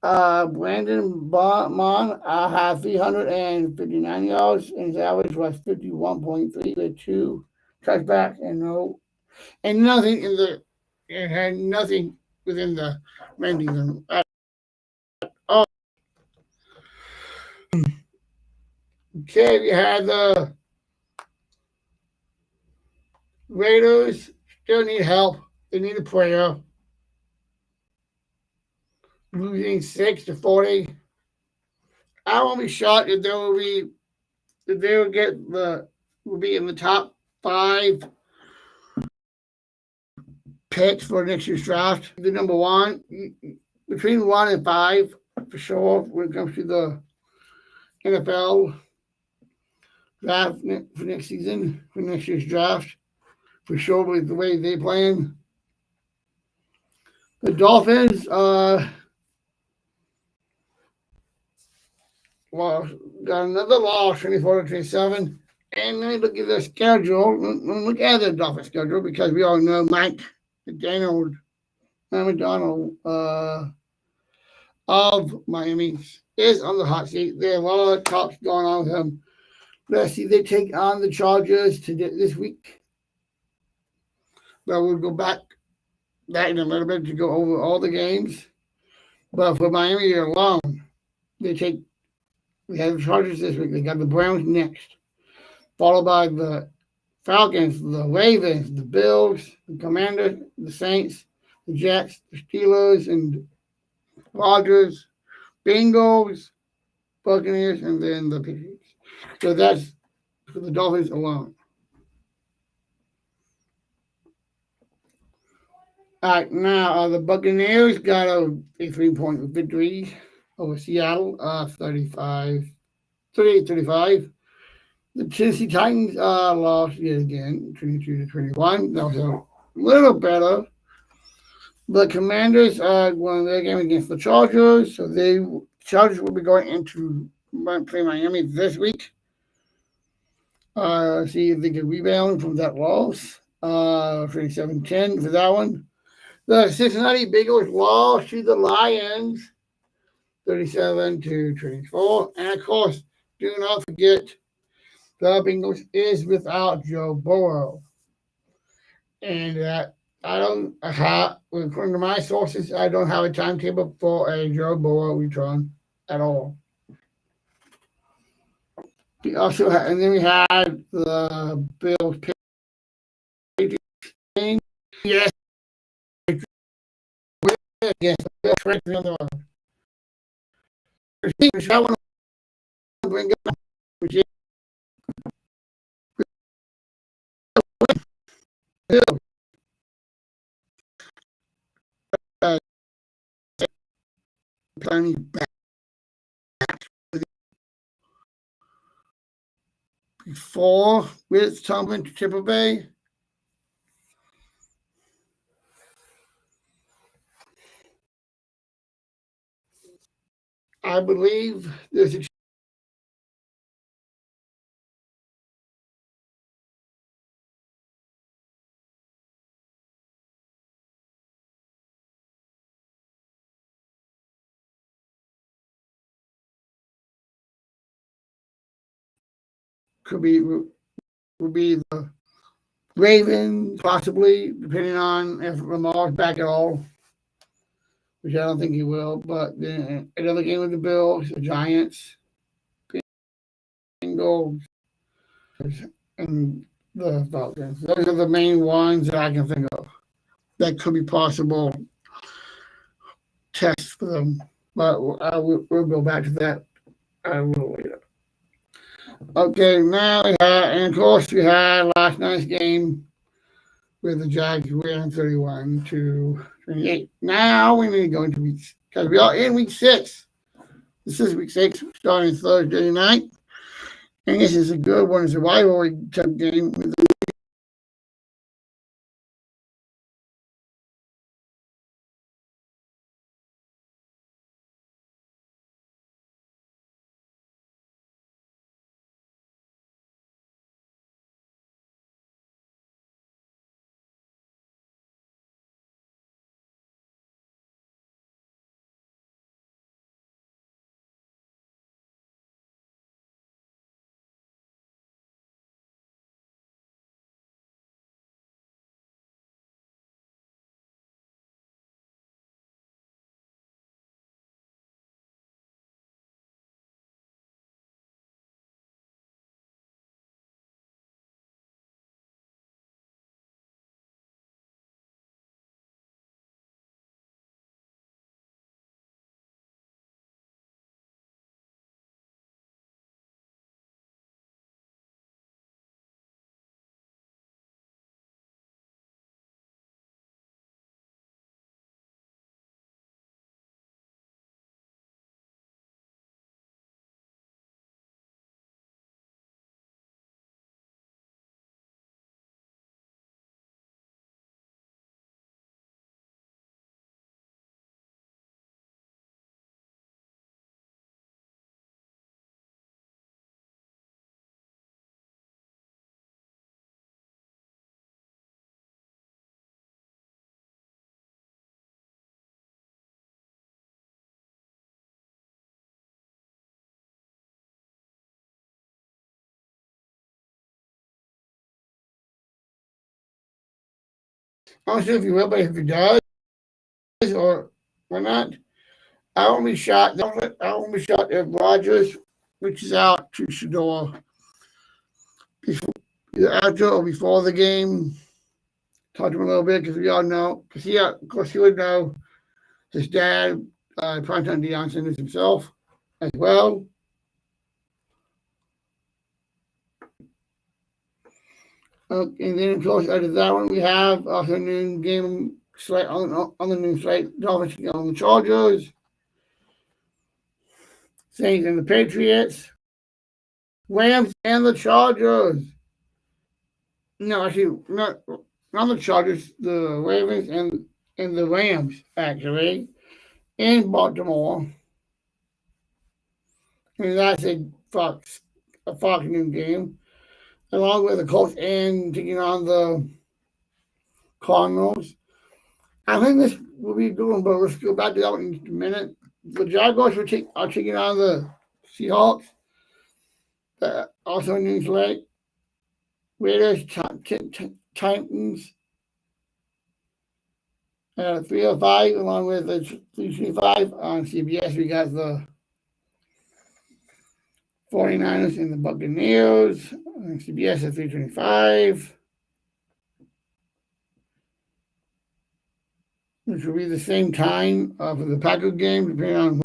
Brandon Baughman had 359 yards, and his average was 51.3 with 2 touchbacks and nothing in the. It had nothing within the rating zone at all. Okay, we had the Raiders still need help. They need a prayer. Losing 6-40. I won't be shocked if will be in the top 5 picks for next year's draft. The number 1, between 1 and 5 for sure when it comes to the NFL draft for next season, for next year's draft, for sure with the way they plan. The Dolphins, got another loss, 24-27. And let me look at their schedule. Look at the Dolphins schedule because we all know Mike McDonald of Miami is on the hot seat. There are a lot of talks going on with him. Let's see, they take on the Chargers this week. But we'll go back that in a little bit to go over all the games. But for Miami alone, we have the Chargers this week. They got the Browns next, followed by the Falcons, the Ravens, the Bills, the Commanders, the Saints, the Jets, the Steelers, and Rodgers, Bengals, Buccaneers, and then the Patriots. So that's for the Dolphins alone. All right, now the Buccaneers got a 3-point victory over Seattle, 38-35. The Tennessee Titans lost yet again, 22-21. That was a little better. The Commanders won their game against the Chargers, so the Chargers will be going into play Miami this week. See if they can rebound from that loss. 27-10 for that one. The Cincinnati Bengals lost to the Lions, 37-24. And of course, do not forget the Bengals is without Joe Burrow. And according to my sources, I don't have a timetable for a Joe Burrow return at all. We also had, and then we had the Bills Patriots game. Yes, against the Bills right on the road. Which I want to bring up, which is planning back before with Tomlin to Tampa Bay. I believe there's a would be the Ravens, possibly, depending on if Lamar's back at all, which I don't think he will. But then another game with the Bills, the Giants, Bengals, and the Falcons. Those are the main ones that I can think of that could be possible tests for them. But we'll go back to that a little later. Okay, now and of course we had last night's game with the Jags winning 31-28. Now we need to go into because we are in week 6. This is week 6, starting Thursday night, and this is a good one. It's a rivalry type game with the I'm not sure if he will, but if he does or not, I won't be shocked. I won't be shocked if Rogers reaches out to Shador before, either after or before the game. Talk to him a little bit because we all know. Because he, of course, he would know his dad, Primetime Deion Sanders himself, as well. And then, of course, out of that one, we have also noon game slate on the noon slate. Dolphins on the Chargers, Saints and the Patriots, Rams and the Chargers. No, actually, not the Chargers, the Ravens and the Rams, actually, in Baltimore. And that's a Fox noon game, along with the Colts and taking on the Cardinals. I think this will be a good one, but let's go back to that one in just a minute. The Jaguars are taking on the Seahawks. Also in news late. Raiders, Titans, 3:05, along with the 3:25 on CBS. We got the 49ers and the Buccaneers on CBS at 3:25. Which will be the same time for the Packers game, depending on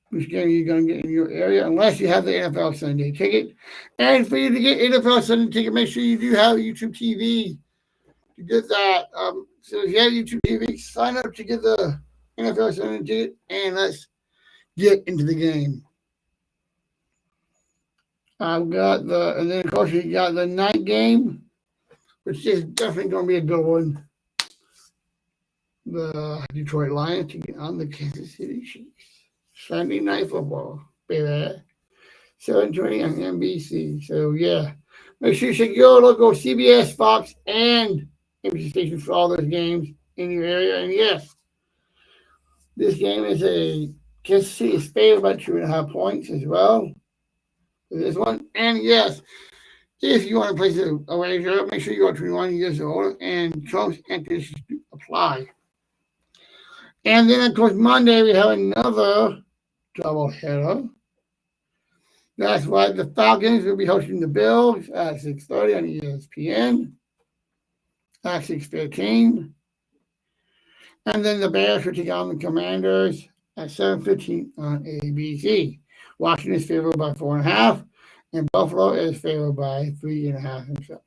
which game you're going to get in your area, unless you have the NFL Sunday ticket. And for you to get NFL Sunday ticket, make sure you do have YouTube TV to get that. So if you have YouTube TV, sign up to get the NFL Sunday ticket, and let's get into the game. And then of course you got the night game, which is definitely going to be a good one. The Detroit Lions taking on the Kansas City Chiefs. Sunday Night Football, baby. 7:20 on NBC. So, yeah. Make sure you check your local CBS, Fox, and NBC stations for all those games in your area. And, yes, this game is Kansas City is favored by 2.5 points as well for this one. And, yes, if you want to place a wager, make sure you are 21 years old and terms and conditions apply. And then, of course, Monday we have another doubleheader. That's right. The Falcons will be hosting the Bills at 6:30 on ESPN. At 6:15. And then the Bears will take on the Commanders at 7:15 on ABC. Washington is favored by 4.5, and Buffalo is favored by 3.5 themselves.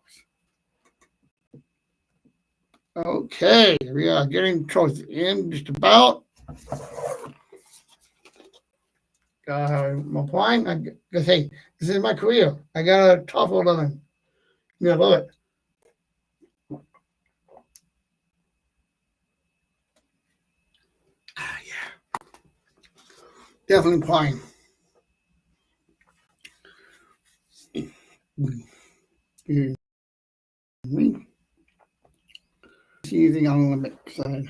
Okay, we are getting towards the end just about. I'm applying. Because, hey, this is my career. I got a TOEFL 11. Yeah, I love it. Yeah. Definitely applying. See anything on the Olympic side.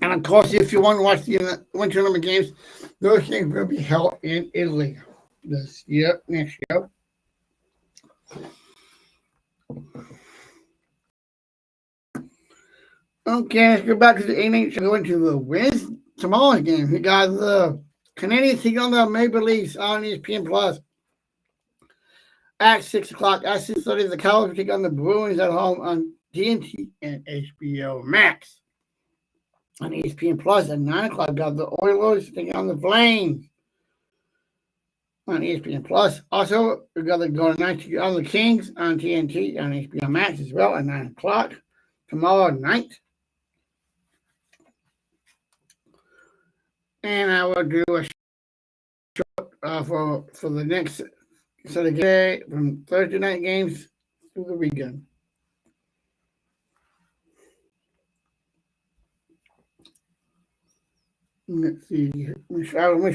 And of course, if you want to watch the Winter Olympic Games, those games will be held in Italy next year. Okay, let's go back to the NHL. Go into the tomorrow's game. We got the Canadiens taking on the Maple Leafs on ESPN Plus at 6 o'clock. At 6:30, the Cowboys take on the Bruins at home on TNT and HBO Max. On ESPN Plus at 9 o'clock, got the Oilers taking on the Flames on ESPN Plus. Also, we got the Golden Knights taking on the Kings on TNT on HBO Max as well at 9 o'clock tomorrow night. And I will do a show for the next Saturday from Thursday night games through the weekend. Let's see. Make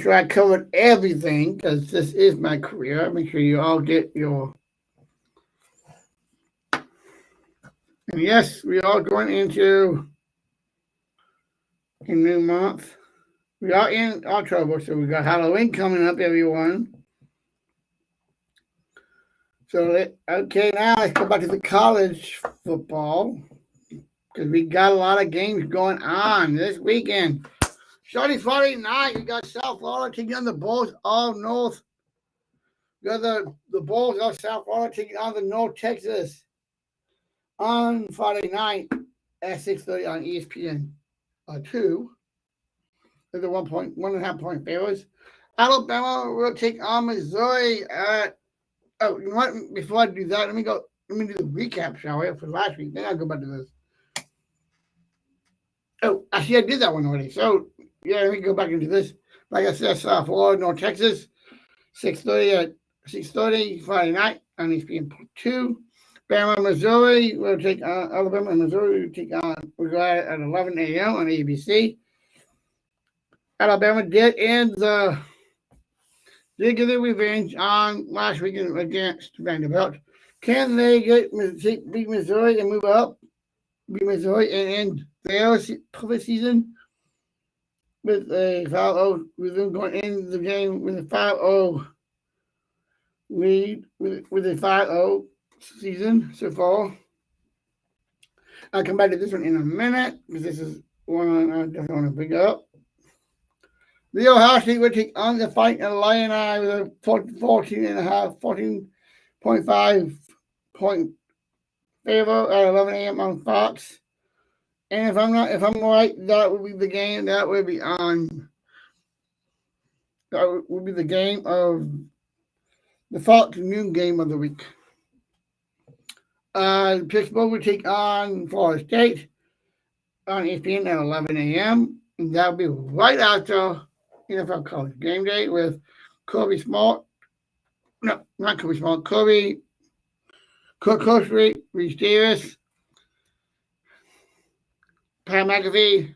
sure I covered everything because this is my career. Make sure you all get your. And yes, we are going into a new month. We are in October, so we got Halloween coming up, everyone. Okay, now let's go back to the college football because we got a lot of games going on this weekend. Starting Friday night, we got South Florida taking on the Bulls of North. We got the Bulls of South Florida taking on the North Texas on Friday night at 6:30 on ESPN 2. They're the 1.5 point favorites. Alabama will take on Missouri at. Oh, you know what? Before I do that, let me do the recap, shall we, for last week. Then I'll go back to this. Oh, actually, I did that one already. So, yeah, let me go back into this. Like I said, South Florida, North Texas, 6:30 Friday night on ESPN 2. Alabama, Missouri will take on Alabama and Missouri will take on. We'll go at 11 a.m. on ABC. Alabama did get the revenge on last weekend against Vanderbilt. Can they beat Missouri and move up? Beat Missouri and end their public season with a 5-0, with them going into the game with a 5-0 lead, with a 5-0 season so far. I'll come back to this one in a minute because this is one I definitely want to bring up. The Ohio State will take on the Fighting Illini with a 14.5 point favor at 11 a.m. on Fox. And if I'm right, that would be the game that would be on. That would be the game of the Fox noon game of the week. Pittsburgh will take on Florida State on ESPN at 11 a.m. And that will be right after NFL College Game Day with Kirby Smart. No, not Kirby Smart. Kirk Coastrey, Reese Davis, Pat McAfee.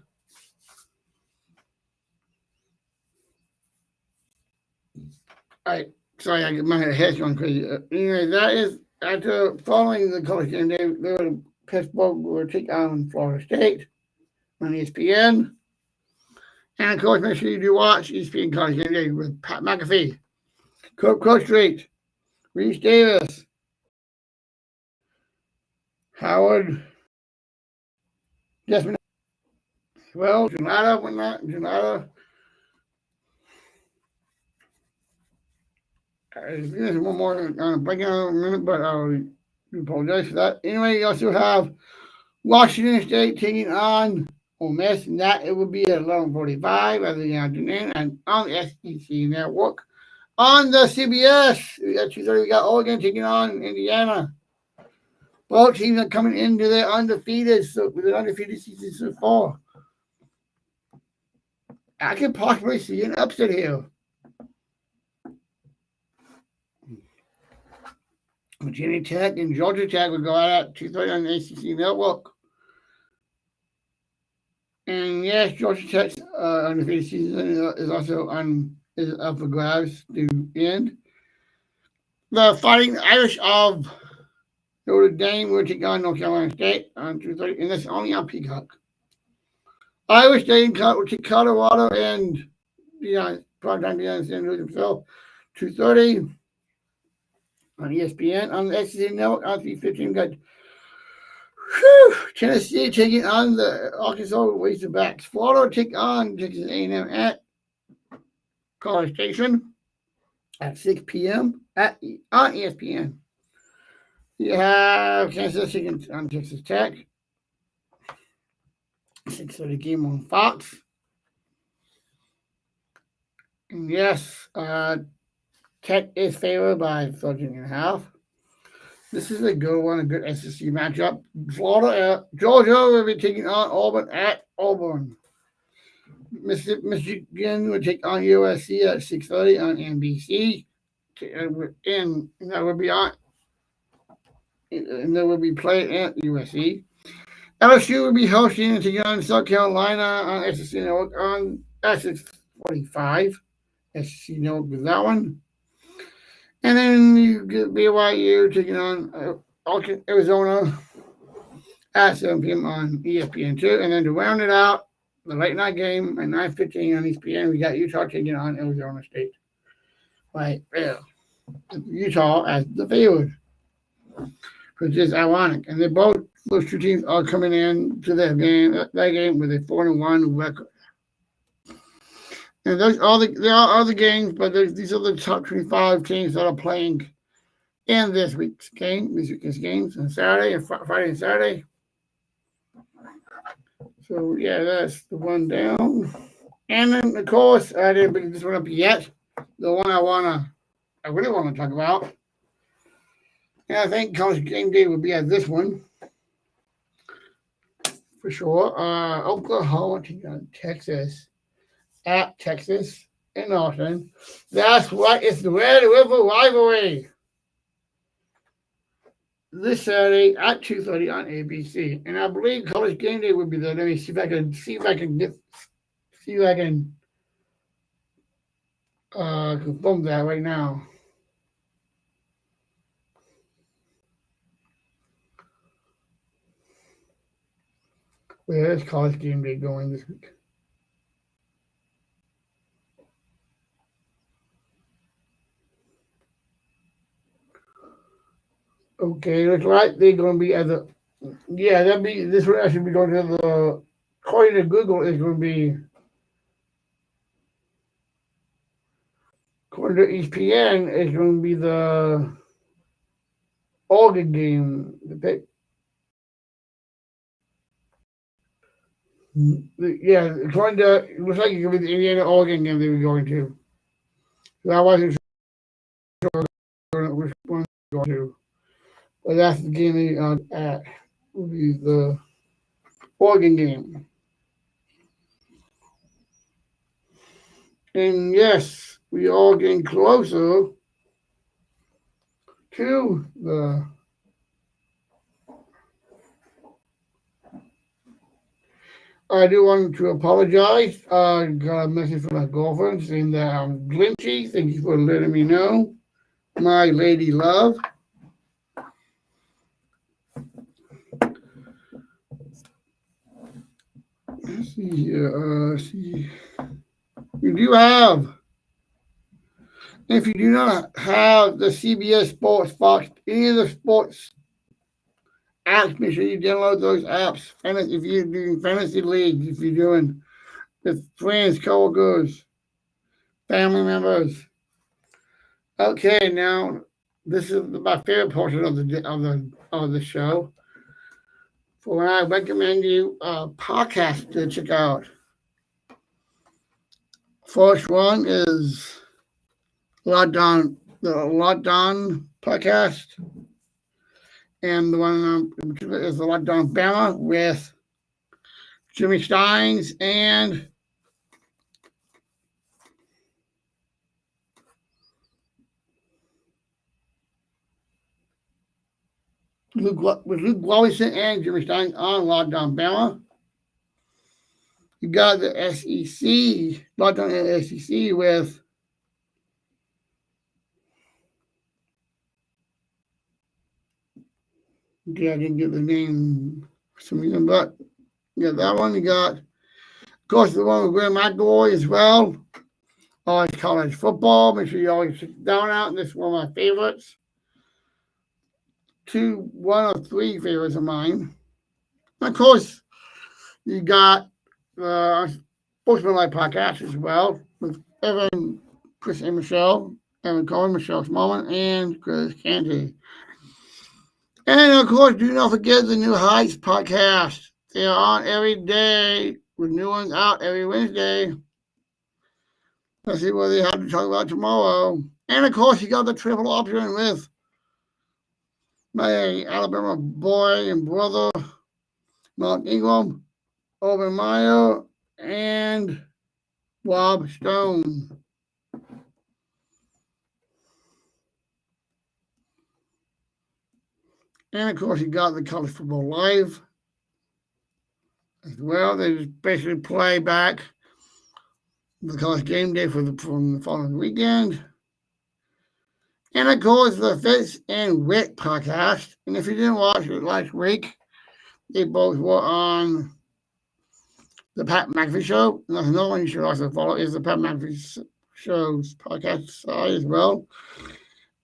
Sorry, I get my head's going crazy. Anyway, that is after following the College Game Day. Pittsburgh will take on Florida State on ESPN. And of course, make sure you do watch ESPN College Game Day with Pat McAfee, Kirk Coastrey, Reese Davis, Howard, Desmond, well, Janata. There's one more on breaking out in a minute, but I apologize for that. Anyway, you also have Washington State taking on Ole Miss, and that it will be at 11:45 of the afternoon and on the SEC Network. On the CBS, we got 2:30. We got Oregon taking on Indiana. Both teams are coming into their undefeated season so far. I could possibly see an upset here. Virginia Tech and Georgia Tech will go out at 2:30 on the ACC Network. And yes, Georgia Tech's undefeated season is also up for grabs to end. The Fighting Irish of Notre Dame will take on North Carolina State on 2:30, and that's only on Peacock. Iowa State will take Colorado and primetime Deion Sanders himself, 2:30 on ESPN. On the SEC Network, on 3:15, we got Tennessee taking on the Arkansas Razorbacks. Florida will take on Texas A&M at College Station at 6 p.m. on ESPN. You have Kansas City on Texas Tech. 6:30 game on Fox. And yes, Tech is favored by 13.5. This is a good one, a good SEC matchup. Georgia will be taking on Auburn at Auburn. Michigan will take on USC at 6:30 on NBC. And that will be played at USC. LSU will be hosting and taking on South Carolina on SEC Network at 6:45. SEC Network with that one. And then you get BYU taking on Arizona at 7 p.m. on ESPN 2. And then to round it out, the late night game at 9:15 on ESPN, we got Utah taking on Arizona State. Right there. Utah as the favorite. which is ironic. And those two teams are coming in to that game with a 4-1 record. And there are other games, but these are the top 25 teams that are playing in this week's games on Saturday and Friday and Saturday. So yeah, that's the one down. And then of course I didn't bring this one up yet. The one I really want to talk about. And I think College Game Day would be at this one. For sure. Oklahoma taking Texas. At Texas in Austin. That's right, it's the Red River Rivalry. This Saturday at 2:30 on ABC. And I believe College Game Day would be there. Let me see if I can confirm that right now. Where is College Game Day going this week? Okay, looks like they're going to be at the. Yeah, this would actually be going to the. According to Google, it's going to be. According to ESPN, it's going to be the Oregon game. According to it looks like it's going to be the Indiana Oregon game they were going to. So I wasn't sure which one they were going to. But that's the game they at. Will be the Oregon game. And yes, we are getting closer to the. I do want to apologize. I got a message from my girlfriend saying that I'm glimpsy. Thank you for letting me know. My lady love. Let's see here. We do have. If you do not have the CBS Sports Fox, any of the sports apps, make sure you download those apps. And if you're doing fantasy leagues, if you're doing with friends, coworkers, family members. Okay, now this is my favorite portion of the show. For when I recommend you a podcast to check out. First one is the Locked On podcast. And the one is the Locked On Bama with Jimmy Steins and Luke Wellington and Jimmy Steins on Locked On Bama. You got the SEC, Locked On SEC with I didn't get the name for some reason, but yeah, that one you got. Of course, the one with Graham McElroy as well. Always college football. Make sure you always check down out. This is one of my favorites. One of three favorites of mine. And of course, you got Sportsmanlike podcast as well with Evan, Chris and Michelle, Evan Cohen, Michelle Smallman, and Chris Canty. And of course, do not forget the New Heights podcast. They are on every day with new ones out every Wednesday. Let's see what they have to talk about tomorrow. And of course, you got the triple option with my Alabama boy and brother, Mark Ingram, Urban Meyer, and Rob Stone. And of course, you got the College Football Live as well. They just basically play back the College Game Day from the following weekend. And of course, the Fitz and Wit podcast. And if you didn't watch it last week, they both were on the Pat McAfee Show. And that's another one you should also follow is the Pat McAfee Show's podcast side as well.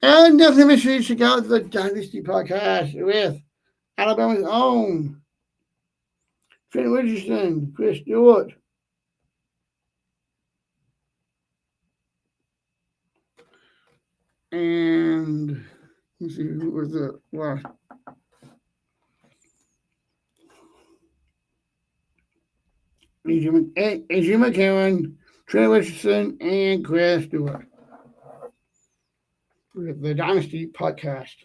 And definitely make sure you check out the Dynasty podcast with Alabama's own Trent Richardson, Chris Stewart, and let's see who was the last. Adrian McCarron, Trent Richardson, and Chris Stewart with the Dynasty podcast.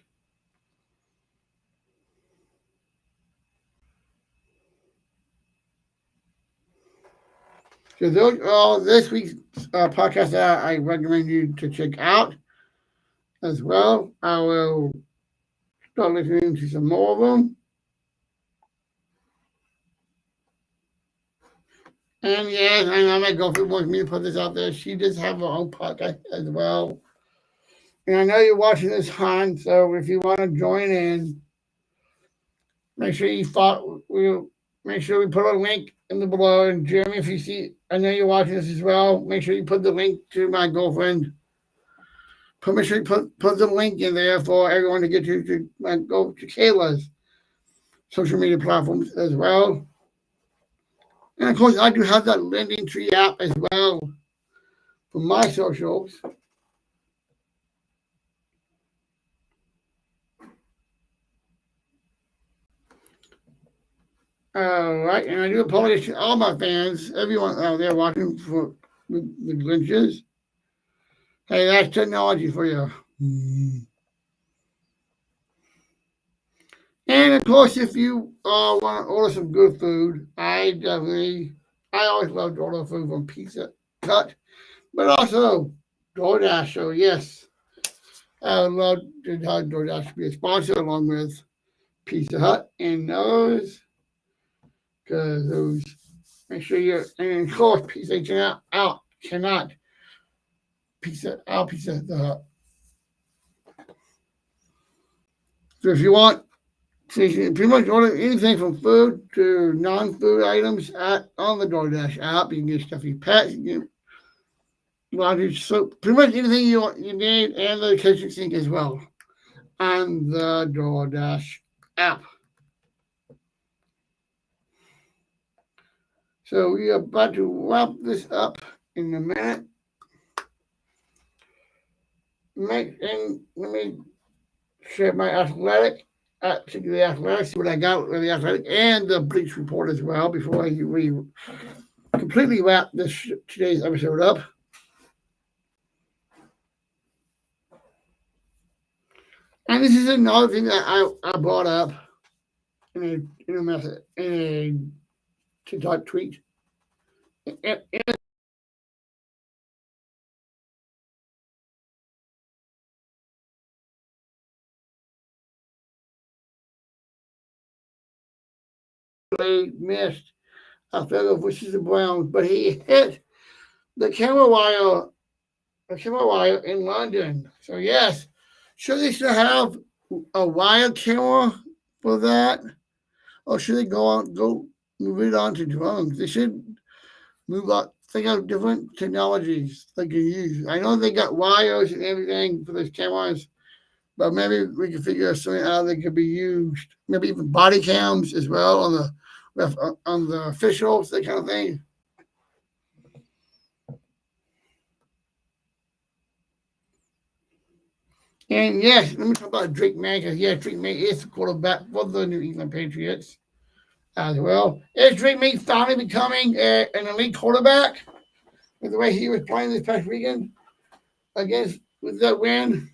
So those are all this week's podcast that I recommend you to check out as well. I will start listening to some more of them. And yes, I know my girlfriend wants me to put this out there. She does have her own podcast as well. And I know you're watching this, Han, so if you want to join in, make sure you follow. Make sure we put a link in the below. And Jeremy, if you see, I know you're watching this as well. Make sure you put the link to my girlfriend. Make sure you put the link in there for everyone to get to go to Kayla's social media platforms as well. And of course, I do have that Lending Tree app as well for my socials. All right, and I do apologize to all my fans, everyone out there watching for the glitches. Hey, that's technology for you. And of course, if you want to order some good food, I always love to order food from Pizza Hut, but also DoorDash. So yes, I would love to have DoorDash be a sponsor along with Pizza Hut and those. Because those, make sure you're, and of course, Pizza cannot Pizza the Hut. So if you want, so you can pretty much order anything from food to non-food items on the DoorDash app. You can get stuffy pets. You can laundry soap, pretty much anything you need, and the kitchen sink as well on the DoorDash app. So we are about to wrap this up in a minute. Let me share my athletic, particularly the athletics, see what I got with the athletic and the Bleach Report as well before we completely wrap today's episode up. And this is another thing that I brought up in a TikTok tweet. Missed a field goal versus the Browns, but he hit the camera wire in London. So yes, should they still have a wire camera for that, or should they go move it on to drones? They should move on. Think of different technologies they can use. I know they got wires and everything for those cameras, but maybe we can figure something out that could be used. Maybe even body cams as well on the officials, that kind of thing. And yes, let me talk about Drake May, because Drake May is the quarterback for the New England Patriots as well. Is Drake May finally becoming an elite quarterback with the way he was playing this past weekend with that win?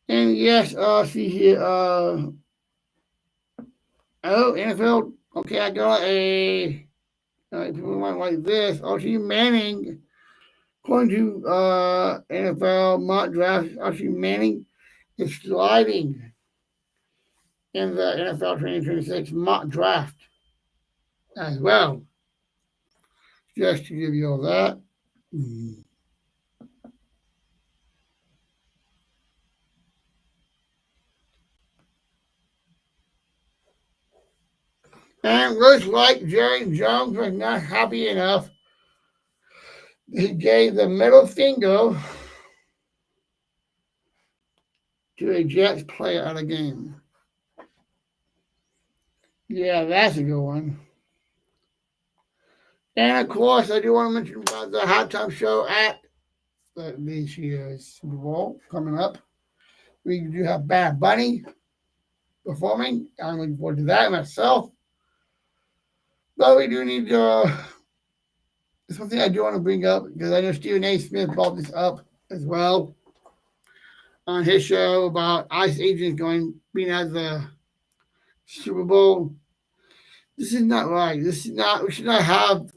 And yes, see here. NFL. Okay, I got people might like this. Archie Manning. According to NFL mock draft, Archie Manning is sliding in the NFL 2026 mock draft as well. Just to give you all that. And looks like Jerry Jones was not happy enough he gave the middle finger to a Jets player at a game. Yeah, that's a good one. And of course, I do want to mention about the halftime show at this year's Super Bowl coming up. We do have Bad Bunny performing. I'm looking forward to that myself. But we do need something I do want to bring up because I know Stephen A. Smith brought this up as well on his show about ICE agents being at the Super Bowl. This is not right. This is not. We should not have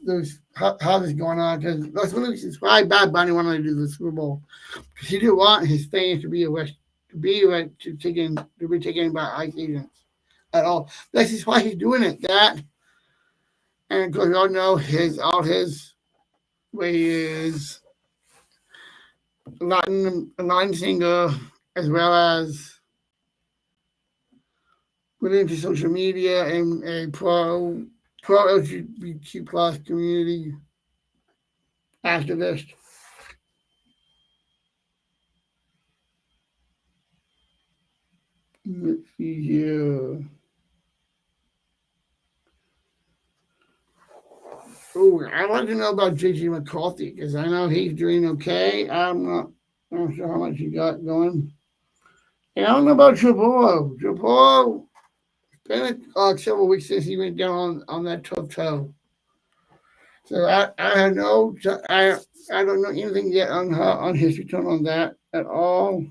how this going on because that's one of the reasons why Bad Bunny wanted to do the Super Bowl because he didn't want his fans to be arrested, to be taken by ICE agents at all. This is why he's doing it. That and of course we all know all his way is Latin singer as well as went into social media and a pro LGBT plus community activist. Let's see here. Oh, I'd like to know about JJ McCarthy because I know he's doing okay. I'm not sure how much he got going. And I don't know about Traporo. Traporo, it's been several weeks since he went down on that tough toe. So I don't know anything yet on his return on that at all.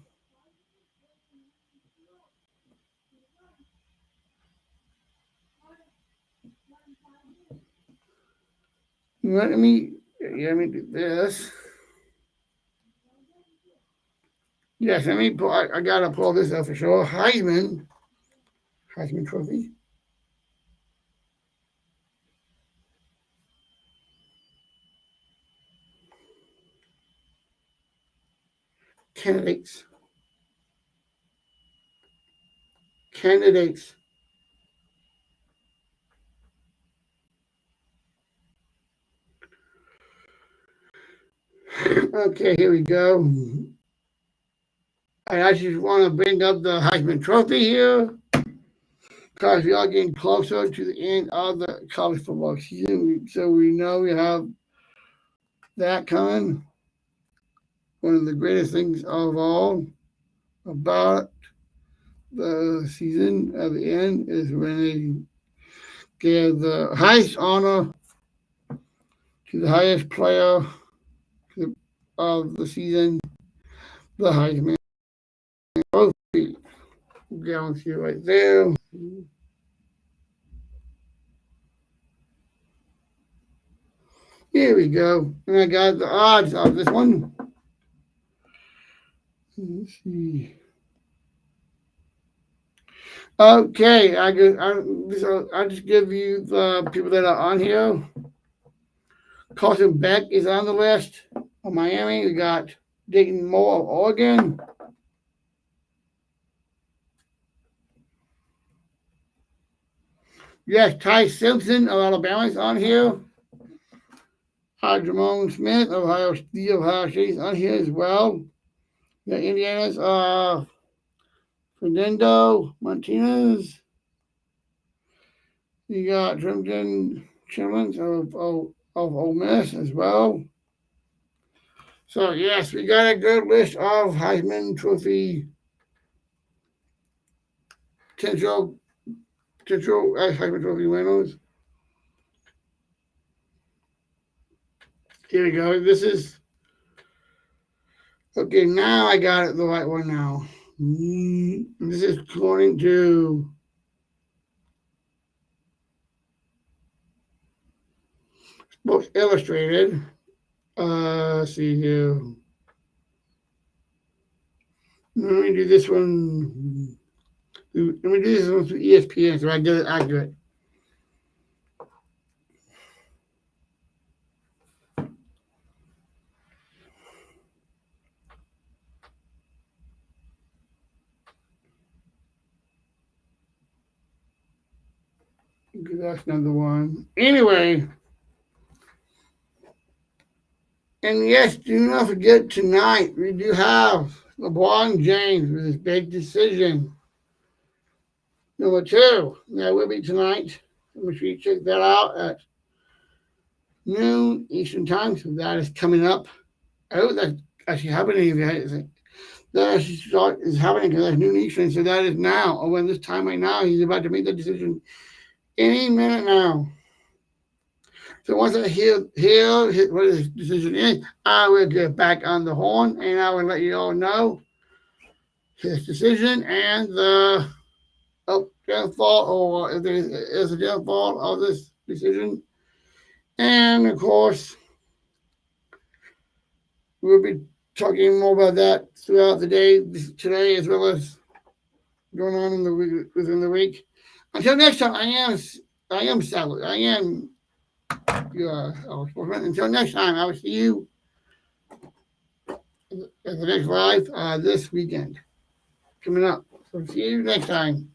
Let me do this. Yes, let me pull. I gotta pull this up for sure. Heisman Trophy. Candidates. Candidates. Okay, here we go. And I just want to bring up the Heisman Trophy here because we are getting closer to the end of the college football season. So we know we have that coming. One of the greatest things of all about the season at the end is when they give the highest honor to the highest player of the season, the Heisman Trophy. Down here right there. Here we go. And I got the odds of this one. Let's see. Okay, I just give you the people that are on here. Carson Beck is on the list of Miami. We got Dayton Moore of Oregon. Yes, Ty Simpson of Alabama is on here. Jamon Smith of Ohio State is on here as well. We got Indiana's Fernando Martinez. You got Trimton Chillins of Ole Miss as well. So yes, we got a good list of Heisman Trophy potential Heisman Trophy winners. Here we go. This is okay. Now I got it the right one now. This is according to Sports Illustrated. Let's see here. Let me do this one. Let me do this one through ESPN so I get it accurate. That's another one. Anyway, And yes, do not forget tonight we do have LeBron James with his big decision. Number two, that will be tonight. Make sure you check that out at noon Eastern Time. So that is coming up. Oh, that's actually happening. That actually is happening because that's noon Eastern. So that is now. Or when this time right now, he's about to make the decision any minute now. So once I hear what his decision is, I will get back on the horn and I will let you all know his decision and the downfall, or if there is a downfall of this decision. And of course, we'll be talking more about that throughout the day today, as well as going on in the week, within the week. Until next time, I am Salad. I am your sportsman. Until next time, I will see you at the next live this weekend coming up. So see you next time.